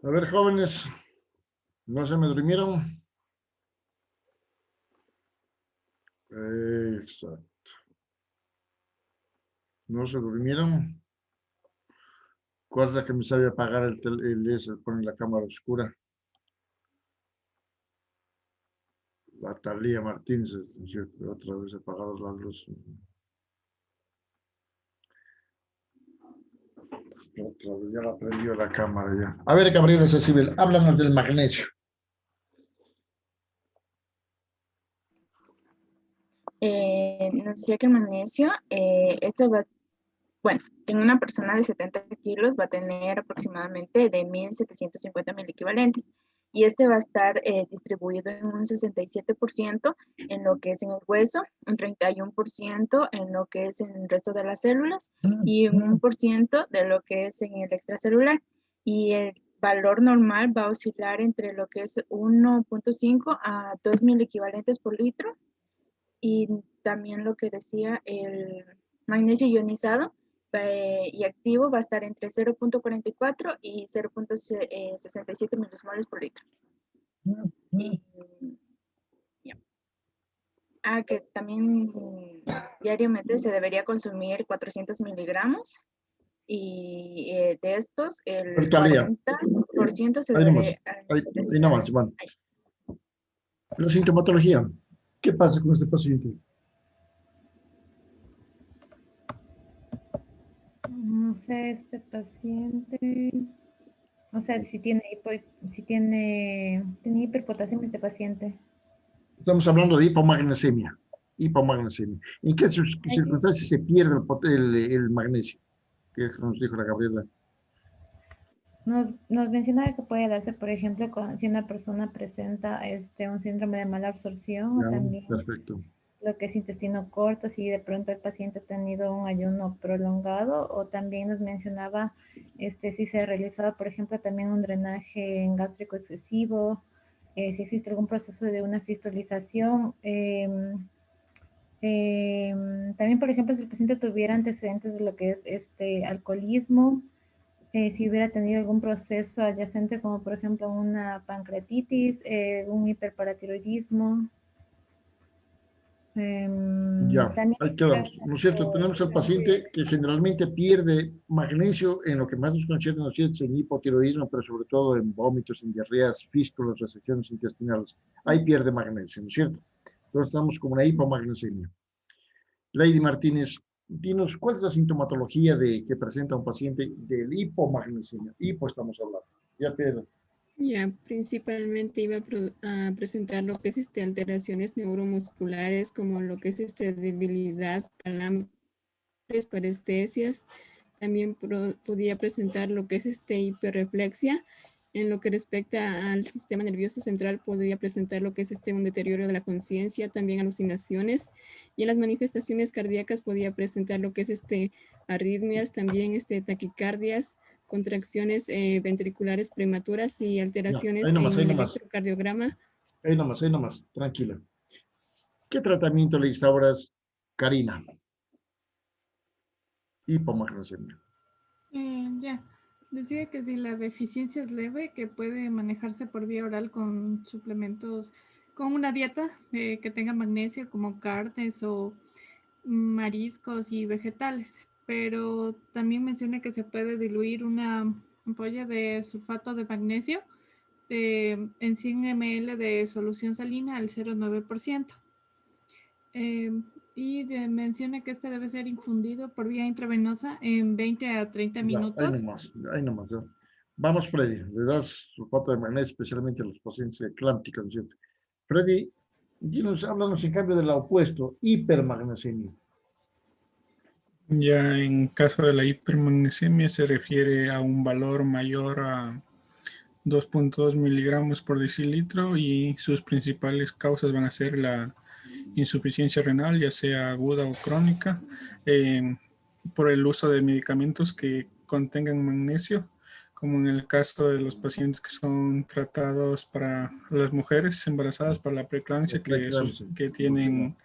A ver, jóvenes, ¿no se me durmieron? Exacto. ¿No se durmieron? Recuerda que me sabe apagar ese, poner la cámara oscura. La Talía Martínez, otra vez apagadas las luces. Otra vez ya la prendió la cámara ya. A ver, Gabriela Cecibel, háblanos del magnesio. Nos decía que el magnesio, esto va, bueno, en una persona de 70 kilos va a tener aproximadamente de 1.750 mil equivalentes. Y este va a estar distribuido en un 67% en lo que es en el hueso, un 31% en lo que es en el resto de las células y un 1% de lo que es en el extracelular. Y el valor normal va a oscilar entre lo que es 1.5 a 2.000 equivalentes por litro. Y también lo que decía, el magnesio ionizado y activo va a estar entre 0.44 y 0.67 milismoles por litro. Y, ya. Que también diariamente se debería consumir 400 miligramos y de estos el 40% se debe... Ahí nomás, bueno. La sintomatología. ¿Qué pasa con este paciente? No sé, este paciente, o sea, si tiene hiperpotasemia este paciente. Estamos hablando de hipomagnesemia. Hipomagnesemia. ¿En qué circunstancias se pierde el magnesio? Que nos dijo la Gabriela. Nos mencionaba que puede darse, por ejemplo, si una persona presenta un síndrome de mala absorción Ya, o también perfecto. lo que es intestino corto, si de pronto el paciente ha tenido un ayuno prolongado, o también nos mencionaba si se ha realizado, por ejemplo, también un drenaje gástrico excesivo, si existe algún proceso de una fistolización. También, por ejemplo, si el paciente tuviera antecedentes de lo que es alcoholismo, si hubiera tenido algún proceso adyacente como por ejemplo una pancreatitis, un hiperparatiroidismo. Ya, También ahí quedamos. ¿No es cierto? Tenemos al paciente que generalmente pierde magnesio en lo que más nos concierne, ¿no es cierto? En hipotiroidismo, pero sobre todo en vómitos, en diarreas, fístulas, resecciones intestinales. Ahí pierde magnesio, ¿no es cierto? Entonces estamos como una hipomagnesemia. Lady Martínez, dinos, ¿cuál es la sintomatología que presenta un paciente del hipomagnesemia? Hipo estamos hablando. Ya, Pedro. Ya, principalmente iba a presentar lo que es alteraciones neuromusculares, como lo que es debilidad, calambres, parestesias. También podía presentar lo que es hiperreflexia. En lo que respecta al sistema nervioso central, podría presentar lo que es un deterioro de la conciencia, también alucinaciones. Y en las manifestaciones cardíacas podía presentar lo que es arritmias, también taquicardias, contracciones ventriculares prematuras y Ya, alteraciones ahí nomás, en ahí el nomás. electrocardiograma. Ahí nomás, tranquila. ¿Qué tratamiento le instauras, Karina? Hipomagnesemia. Ya, decía que si la deficiencia es leve, que puede manejarse por vía oral con suplementos, con una dieta que tenga magnesio como carnes o mariscos y vegetales. Pero también menciona que se puede diluir una ampolla de sulfato de magnesio en 100 ml de solución salina al 0,9%. Menciona que este debe ser infundido por vía intravenosa en 20 a 30 Ya, minutos. ahí nomás. Ya. Vamos, Freddy, le das sulfato de magnesio, especialmente a los pacientes eclánticos, ¿no es cierto? Freddy, háblanos en cambio del opuesto, hipermagnesemia. Ya en caso de la hipermagnesemia se refiere a un valor mayor a 2.2 miligramos por decilitro y sus principales causas van a ser la insuficiencia renal, ya sea aguda o crónica, por el uso de medicamentos que contengan magnesio, como en el caso de los pacientes que son tratados para las mujeres embarazadas para la preeclampsia, que tienen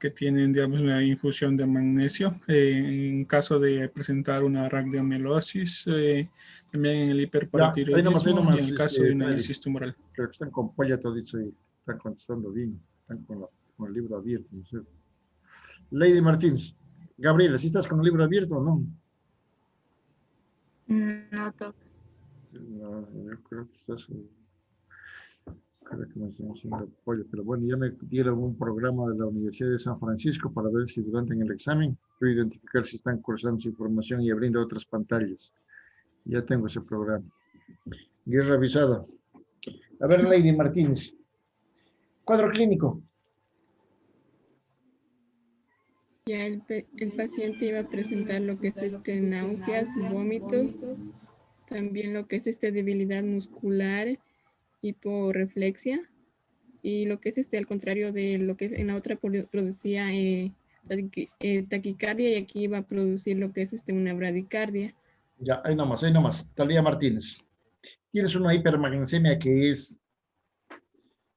que tienen, digamos, una infusión de magnesio. En caso de presentar una rhabdomiolisis, también en el Ya, hiperparatiroidismo y en el caso de una Freddy, lisis tumoral. creo que están con polla todo dicho y están contestando bien, están con el libro abierto, ¿no es cierto? Lady Martínez, Gabriela, ¿sí estás con el libro abierto o no? No toca. No, yo creo que estás, creo que me están haciendo pollo, pero bueno, ya me dieron un programa de la Universidad de San Francisco para ver si durante el examen puedo identificar si están cursando su información y abriendo otras pantallas. Ya tengo ese programa. Guerra avisada. A ver, Lady Martínez. Cuadro clínico. Ya el paciente iba a presentar lo que es náuseas, vómitos, también lo que es debilidad muscular, hiporreflexia, y lo que es al contrario de lo que en la otra producía taquicardia, y aquí va a producir lo que es una bradicardia. Ya, ahí nomás, ahí nomás. Talía Martínez. Tienes una hipermagnesemia que es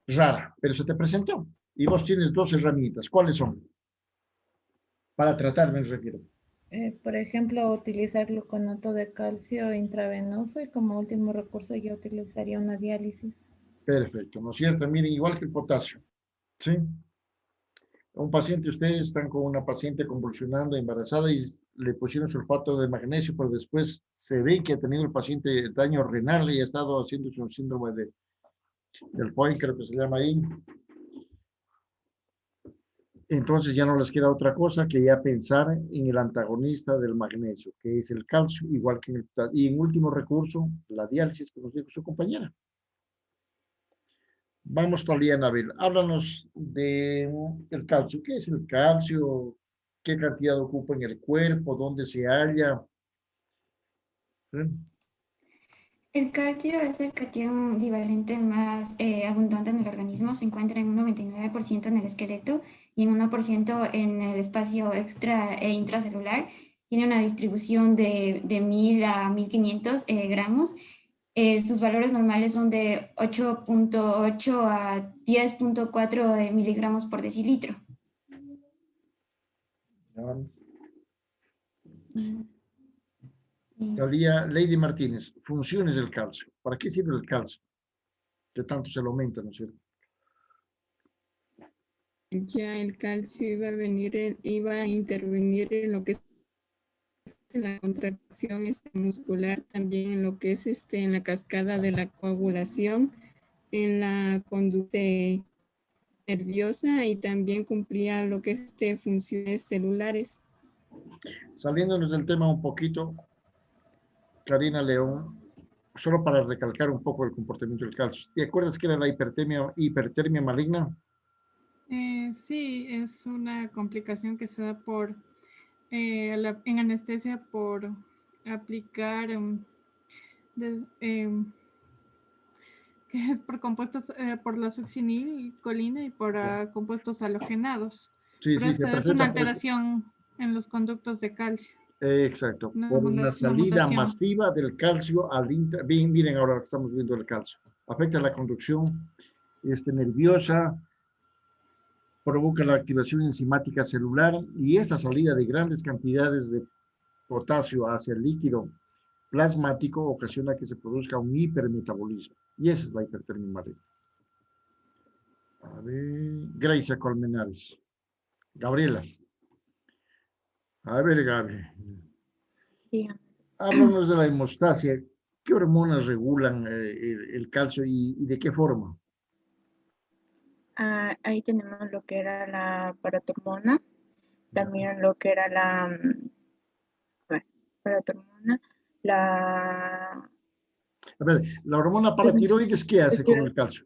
rara, pero se te presentó. Y vos tienes dos herramientas. ¿Cuáles son? Para tratar, me refiero. Por ejemplo, utilizar gluconato de calcio intravenoso y como último recurso yo utilizaría una diálisis. Perfecto, ¿no es cierto? Miren, igual que el potasio. ¿Sí? Un paciente, ustedes están con una paciente convulsionando, embarazada y le pusieron sulfato de magnesio, pero después se ve que ha tenido el paciente daño renal y ha estado haciendo un síndrome del POI, creo que se llama ahí. Entonces ya no les queda otra cosa que ya pensar en el antagonista del magnesio, que es el calcio, igual que en el potasio. Y en último recurso, la diálisis, que nos dijo su compañera. Vamos, Talía Nabil, háblanos del calcio. ¿Qué es el calcio? ¿Qué cantidad ocupa en el cuerpo? ¿Dónde se halla? ¿Sí? El calcio es el catión divalente más abundante en el organismo. Se encuentra en un 99% en el esqueleto y en 1% en el espacio extra e intracelular. Tiene una distribución de 1000 a 1500 gramos. Sus valores normales son de 8.8 a 10.4 miligramos por decilitro. Ya. Mm, y- Talía, Lady Martínez, funciones del calcio. ¿Para qué sirve el calcio? Que tanto se lo aumenta, ¿no es cierto? Ya el calcio iba a intervenir en lo que es la contracción muscular, también en lo que es en la cascada de la coagulación, en la conducta nerviosa, y también cumplía lo que es funciones celulares. Saliéndonos del tema un poquito, Karina León, solo para recalcar un poco el comportamiento del calcio. ¿Te acuerdas que era la hipertermia maligna? Sí, es una complicación que se da por en anestesia por aplicar que es por compuestos por la succinilcolina y por compuestos halogenados. Sí, Pero sí, se esta es una presenta por, alteración en los conductos de calcio, exacto, por una una salida mutación. masiva del calcio al bien, miren ahora que estamos viendo el calcio. Afecta la conducción nerviosa, provoca la activación enzimática celular y esta salida de grandes cantidades de potasio hacia el líquido plasmático ocasiona que se produzca un hipermetabolismo. Y esa es la hipertermia maligna. A ver, Gracia Colmenares. Gabriela. A ver, Gaby. Dígame. Háblanos de la hemostasia. ¿Qué hormonas regulan el calcio y de qué forma? Ahí tenemos lo que era la paratormona, también lo que era bueno, paratormona, la... A ver, la hormona paratiroides, ¿qué hace con el- el calcio?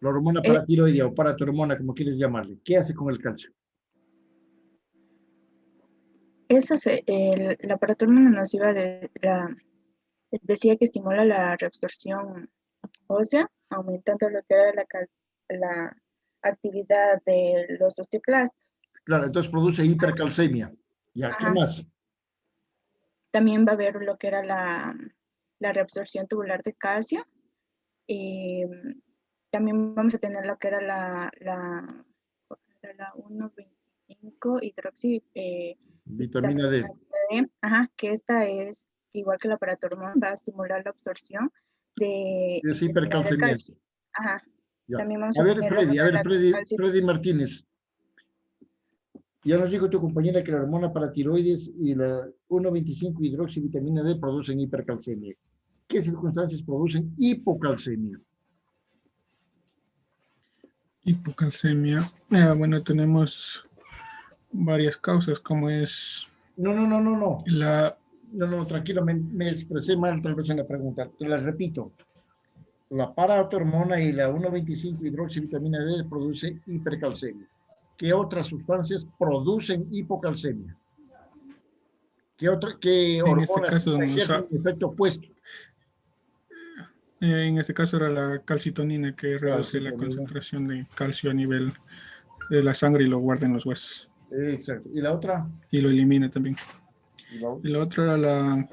La hormona eh, paratiroidea o paratormona, como quieres llamarle, ¿qué hace con el calcio? la paratormona nociva decía que estimula la reabsorción ósea, aumentando lo que era la actividad de los osteoclastos. Claro, entonces produce hipercalcemia. ¿Ya qué Ajá. más? También va a haber lo que era la reabsorción tubular de calcio. también vamos a tener lo que era la 1,25 hidroxi Vitamina D. D, ajá, que esta es, igual que la paratormón, va a estimular la absorción de Es del hipercalcemiento. calcio. Ajá, Ya. también vamos A a ver, tener Freddy, calcio. Freddy Martínez. Ya nos dijo tu compañera que la hormona paratiroides y la 1,25 hidroxivitamina D producen hipercalcemia. ¿Qué circunstancias producen hipocalcemia? Hipocalcemia. Bueno, tenemos varias causas, como es No. la... No, tranquilo, me expresé mal tal vez en la pregunta. Te la repito. La paratormona y la 1,25 hidroxivitamina D produce hipercalcemia. ¿Qué otras sustancias producen hipocalcemia? ¿Qué En este hormonas caso, ejercen un efecto opuesto? en este caso era la calcitonina, que reduce la Calcitonina. concentración de calcio a nivel de la sangre y lo guarda en los huesos. Exacto. ¿Y la otra? Y lo elimina también. ¿Y la otra? Y la otra era las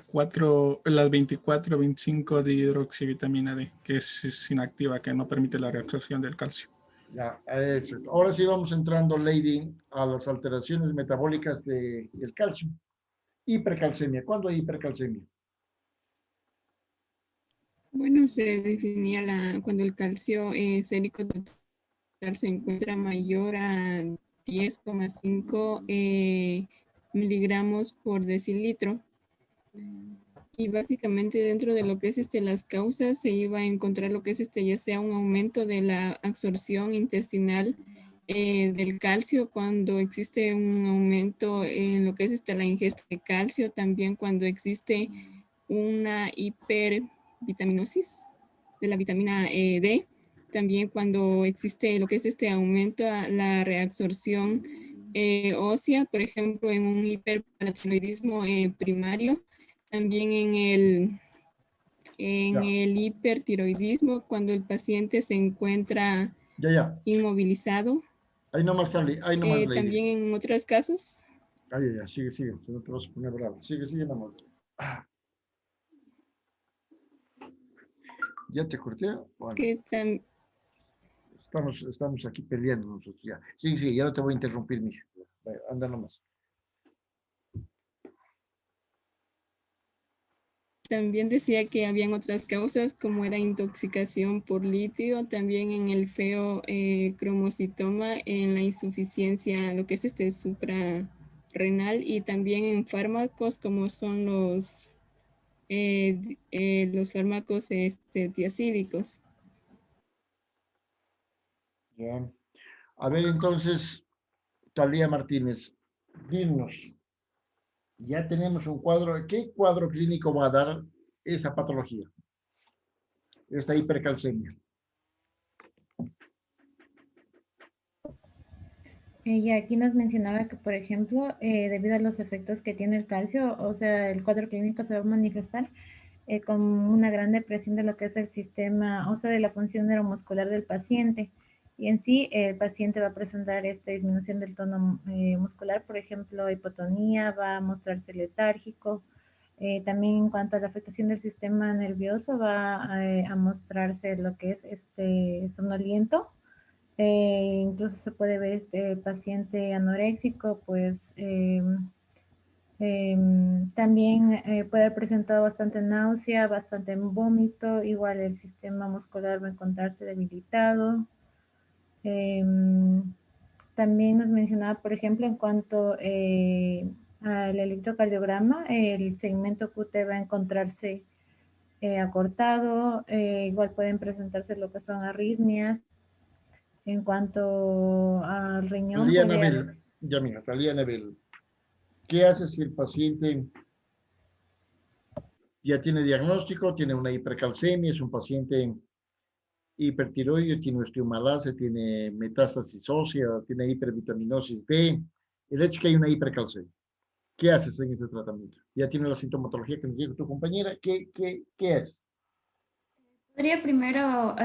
24-25 de hidroxivitamina D, que es inactiva, que no permite la reabsorción del calcio. Ya, exacto. Ahora sí vamos entrando, Lady, a las alteraciones metabólicas del calcio. Hipercalcemia. ¿Cuándo hay hipercalcemia? Bueno, se definía cuando el calcio sérico total se encuentra mayor a 10,5 miligramos por decilitro. Y básicamente dentro de lo que es las causas se iba a encontrar lo que es ya sea un aumento de la absorción intestinal del calcio cuando existe un aumento en lo que es la ingesta de calcio, también cuando existe una hipervitaminosis de la vitamina D, también cuando existe lo que es aumento a la reabsorción ósea, por ejemplo, en un hiperparatiroidismo primario, también en el hipertiroidismo, cuando el paciente se encuentra Ya. inmovilizado. Ahí nomás, Lady. También en otros casos. Ya. Sigue. Si no te vas a poner bravo. Sigue nomás. ¿Ya te corté? Bueno, Que estamos aquí peleando nosotros ya. Sigue, ya no te voy a interrumpir, mija. Anda nomás. También decía que habían otras causas como era intoxicación por litio, también en el feocromocitoma, en la insuficiencia, lo que es suprarrenal, y también en fármacos como son los fármacos tiazídicos. Ya. A ver, entonces, Talía Martínez, dinos, ya tenemos un cuadro. ¿Qué cuadro clínico va a dar esta patología? Esta hipercalcemia. Ella aquí nos mencionaba que, por ejemplo, debido a los efectos que tiene el calcio, o sea, el cuadro clínico se va a manifestar con una gran depresión de lo que es el sistema, o sea, de la función neuromuscular del paciente. Y en sí, el paciente va a presentar esta disminución del tono muscular, por ejemplo, hipotonía, va a mostrarse letárgico. También en cuanto a la afectación del sistema nervioso, va a mostrarse lo que es somnoliento. Incluso se puede ver este paciente anoréxico, pues también puede haber presentado bastante náusea, bastante vómito, igual el sistema muscular va a encontrarse debilitado. También nos mencionaba, por ejemplo, en cuanto al electrocardiograma, el segmento QT va a encontrarse acortado, igual pueden presentarse lo que son arritmias. En cuanto al riñón, Talía puede haber... Anabel, ya mira, Talía Anabel, ¿qué hace si el paciente ya tiene diagnóstico, tiene una hipercalcemia, es un paciente hipertiroideo, tiene osteomalacia, tiene metástasis ósea, tiene hipervitaminosis D, el hecho que hay una hipercalcemia? ¿Qué haces en este tratamiento? Ya tiene la sintomatología que nos dijo tu compañera, ¿qué es? Podría primero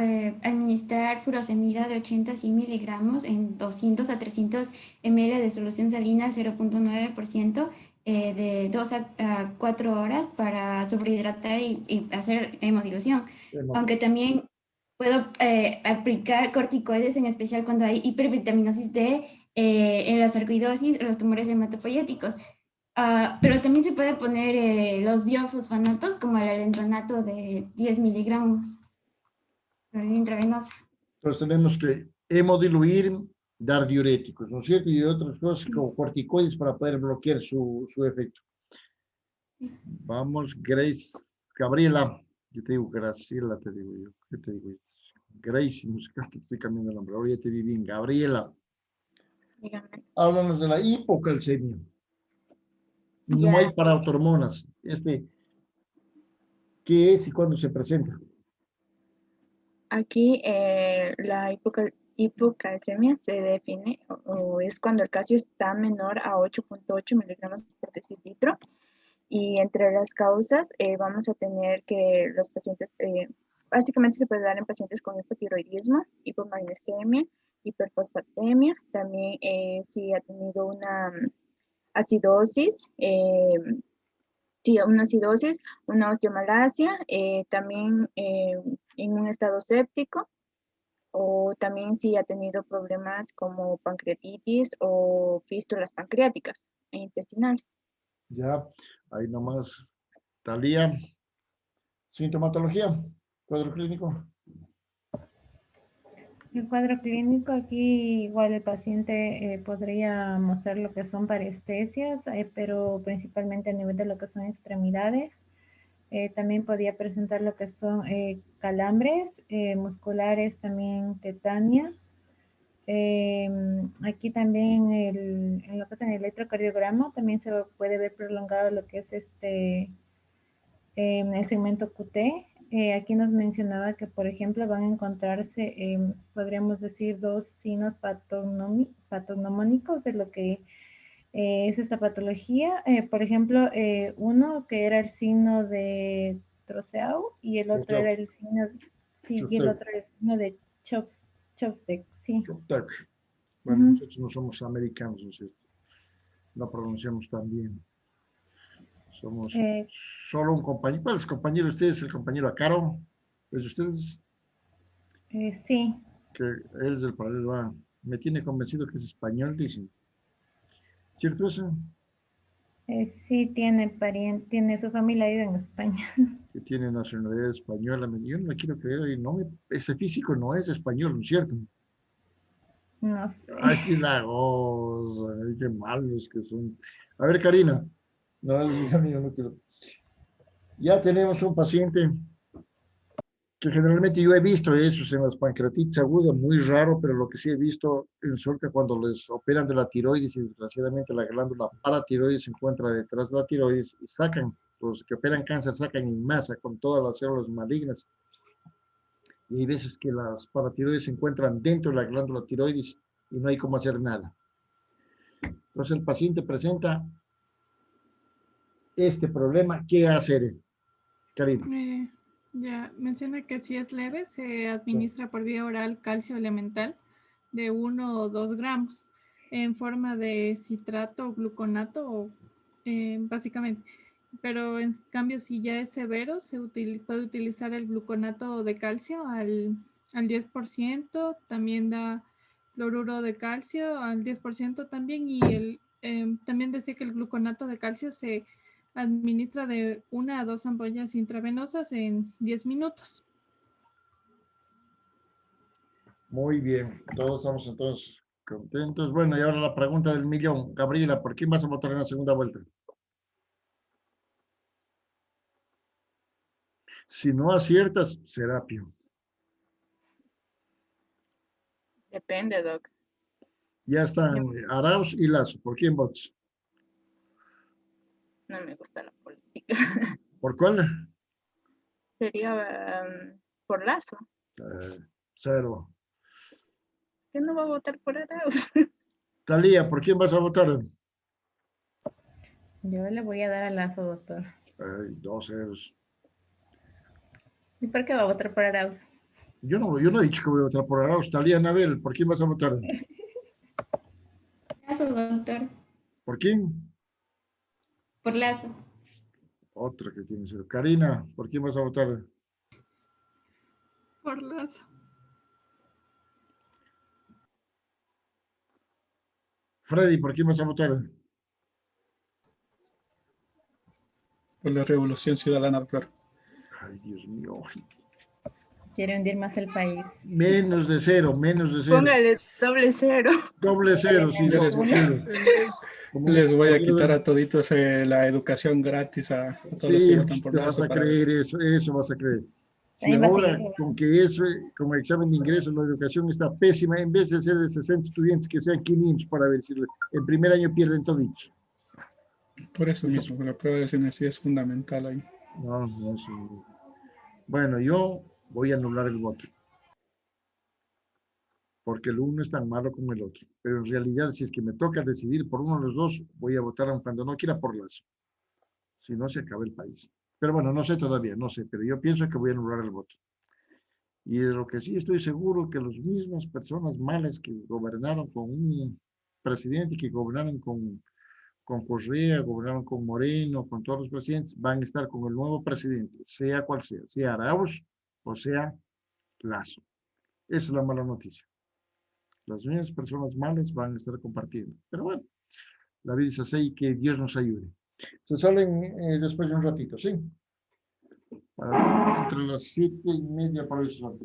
administrar furosemida de 80 a 100 miligramos en 200 a 300 ml de solución salina al 0,9% de 2 a 4 horas para sobrehidratar y hacer hemodilución. Aunque también puedo aplicar corticoides, en especial cuando hay hipervitaminosis D, en la sarcoidosis, los tumores hematopoyéticos. Pero también se puede poner los biofosfanatos, como el alendronato de 10 miligramos por vía intravenosa. Entonces tenemos que hemodiluir, dar diuréticos, ¿no es cierto? Y otras cosas como corticoides para poder bloquear su efecto. Vamos, Grace, Gabriela, yo te digo Graciela, te digo yo, ¿qué te digo? Grace, musical, te estoy cambiando el nombre, ahora ya te vi bien, Gabriela. Dígame. Háblanos de la hipocalcemia. No Ya, hay parautormonas. ¿Qué es y cuándo se presenta? aquí la hipocalcemia se define o es cuando el calcio está menor a 8.8 miligramos por decilitro. Y entre las causas vamos a tener que los pacientes, básicamente se puede dar en pacientes con hipotiroidismo, hipomagnesemia, hiperfosfatemia, también si ha tenido una acidosis, sí, una acidosis, una osteomalacia, también en un estado séptico, o también si ha tenido problemas como pancreatitis o fístulas pancreáticas e intestinales. Ya, ahí nomás. Talía, sintomatología, cuadro clínico. El cuadro clínico aquí igual el paciente podría mostrar lo que son parestesias, pero principalmente a nivel de lo que son extremidades. También podría presentar lo que son calambres musculares, también tetania. Aquí también en lo que es en el electrocardiograma también se puede ver prolongado lo que es el segmento QT. Aquí nos mencionaba que, por ejemplo, van a encontrarse, podríamos decir, dos signos patognomónicos de lo que es esta patología. Por ejemplo, uno que era el signo de Troceau y el otro era el signo, sí, y el otro era el signo de Chopstick, sí. Choptak. Bueno, nosotros no somos americanos, ¿no es cierto? No pronunciamos tan bien. Somos solo un compañero. ¿Cuál es el compañero de ustedes? El compañero Acaro. ¿Es de ustedes? Sí. Que él es del paralelo A. Me tiene convencido que es español, dicen. ¿Cierto eso? Sí, tiene su familia vive en España. Que tiene nacionalidad española. Yo no me quiero creer. Y no ese físico no es español, ¿no es cierto? No sé. Ay, sí, la goza. Ay, qué malos que son. A ver, Karina. No, amigo, no quiero. Ya tenemos un paciente que generalmente yo he visto eso en las pancreatitis agudas, muy raro, pero lo que sí he visto en suerte cuando les operan de la tiroides y desgraciadamente la glándula paratiroides se encuentra detrás de la tiroides y sacan, los que operan cáncer sacan en masa con todas las células malignas. Y hay veces que las paratiroides se encuentran dentro de la glándula tiroides y no hay cómo hacer nada. Entonces el paciente presenta este problema, ¿qué hacer, Karina? Ya menciona que si es leve, se administra por vía oral calcio elemental de 1 o 2 gramos en forma de citrato o gluconato, básicamente. Pero en cambio, si ya es severo, puede utilizar el gluconato de calcio al 10%, también da cloruro de calcio al 10% también, y también decía que el gluconato de calcio se administra de 1 a 2 ampollas intravenosas en 10 minutos. Muy bien, todos estamos entonces contentos. Bueno, y ahora la pregunta del millón. Gabriela, ¿por quién vas a votar en la segunda vuelta? Si no aciertas, Serapio. Depende, Doc. Ya están Arauz y Lazo. ¿Por quién votas? No me gusta la política. ¿Por cuál? Sería por Lazo. Cero. ¿Quién no va a votar por Arauz? Talía, ¿por quién vas a votar? Yo le voy a dar a Lazo, doctor. 2-0. ¿Y por qué va a votar por Arauz? Yo no he dicho que voy a votar por Arauz. Talía, Anabel, ¿por quién vas a votar? Lazo, doctor. ¿Por quién? Por Lazo. Otra que tiene cero. Karina, ¿por quién vas a votar? Por Lazo. Freddy, ¿por quién vas a votar? Por la Revolución Ciudadana, doctor. Ay, Dios mío. Quiere hundir más el país. Menos de cero, menos de cero. Póngale doble cero. Doble cero, sí, Yo doble cero. les voy a Como quitar a toditos la educación gratis a todos los que sí, votan por te vas Lazo a para ver. creer eso vas a creer. Si También va a ahora seguir. con que eso, como examen de ingreso, la educación está pésima, en vez de ser de 60 estudiantes, que sean 500 para ver si en primer año pierden toditos. Por eso mismo, la prueba de ciencia es fundamental ahí. No, no, sí. Bueno, yo voy a anular el voto, porque el uno es tan malo como el otro. Pero en realidad, si es que me toca decidir por uno de los dos, voy a votar aun cuando no quiera por Lazo. Si no, se acaba el país. Pero bueno, no sé todavía, no sé, pero yo pienso que voy a anular el voto. Y de lo que sí estoy seguro que las mismas personas malas que gobernaron con un presidente, que gobernaron con Correa, gobernaron con Moreno, con todos los presidentes, van a estar con el nuevo presidente, sea cual sea Arauz o sea Lazo. Esa es la mala noticia. Las mismas personas malas van a estar compartiendo. Pero bueno, la vida es así y que Dios nos ayude. Se salen después de un ratito, ¿sí? Entre las 7:30 por eso.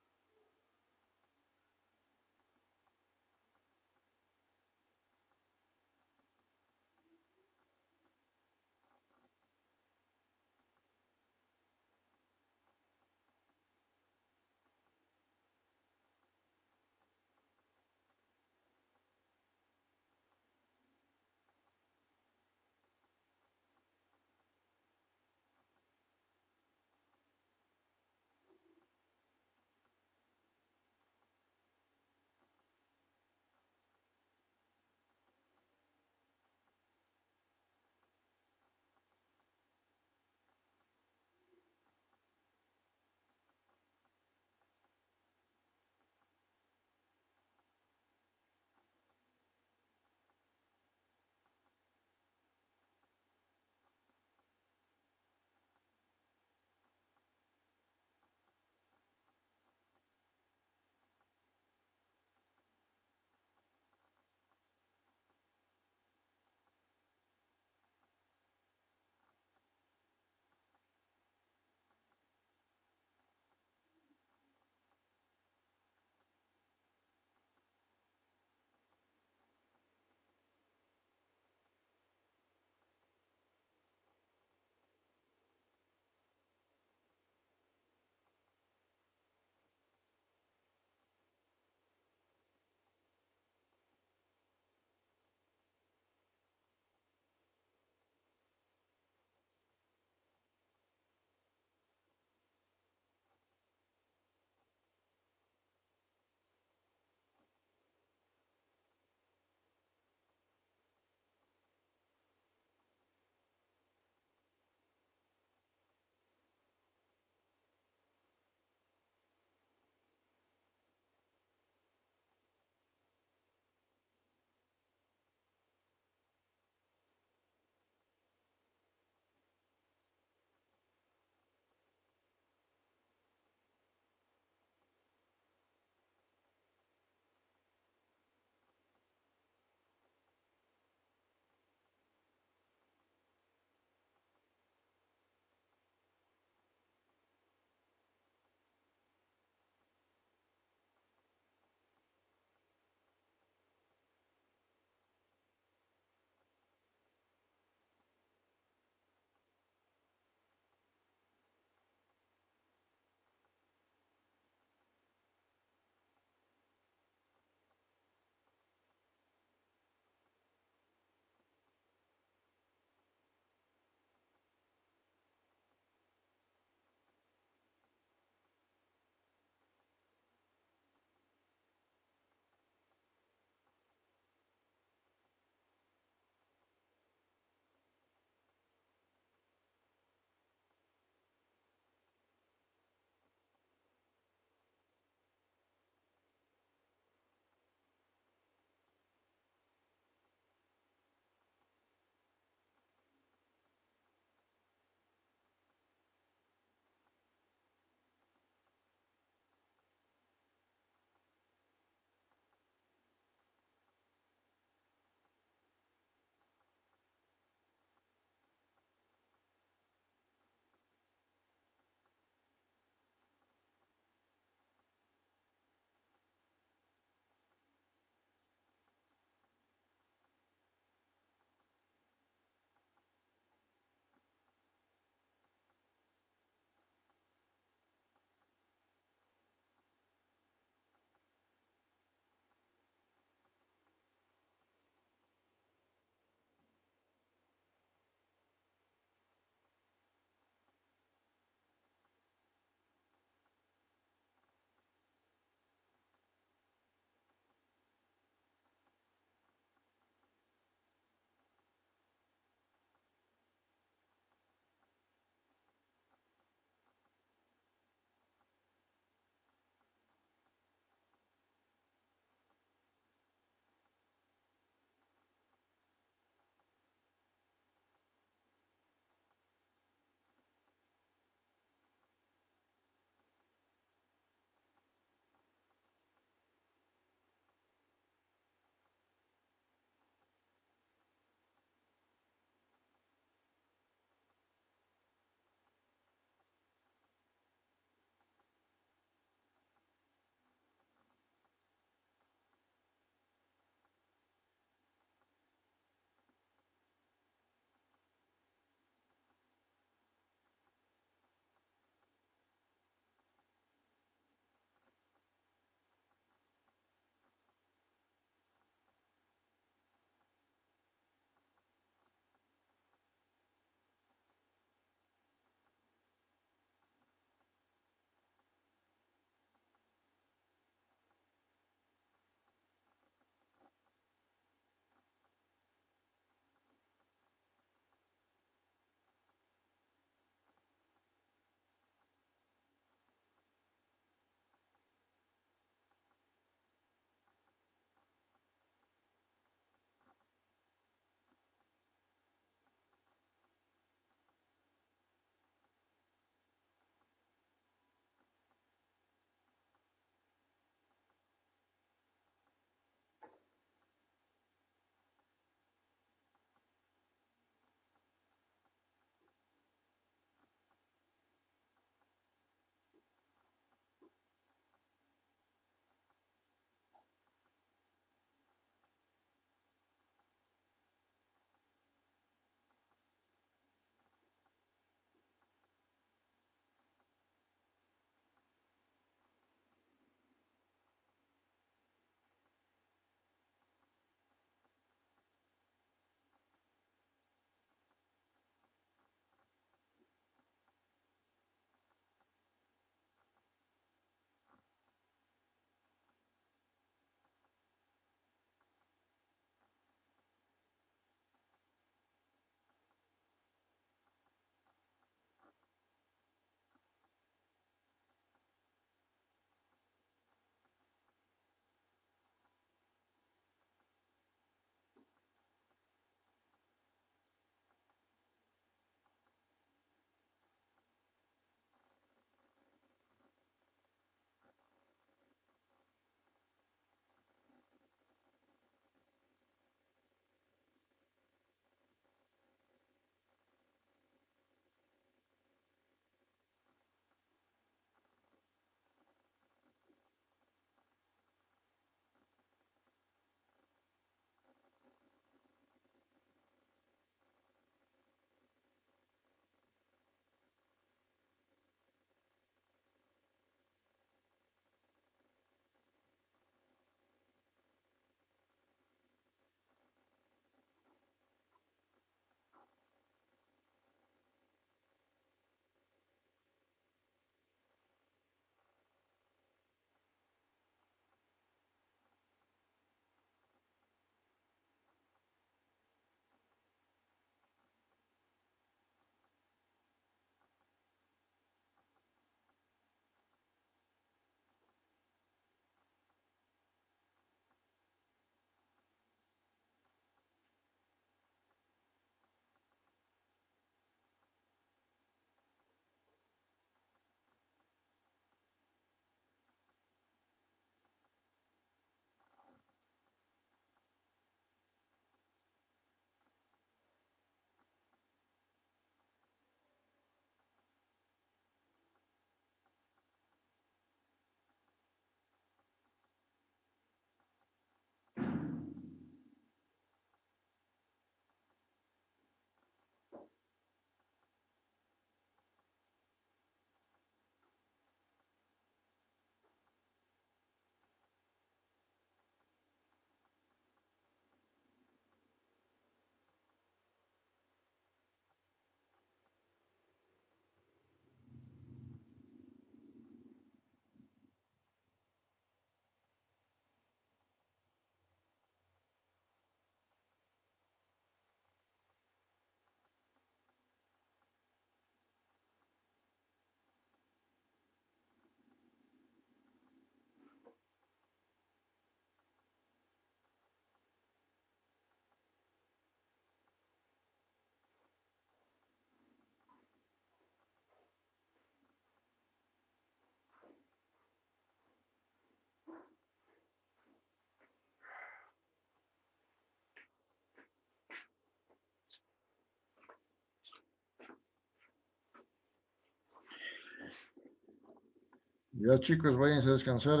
Ya chicos, váyanse a descansar.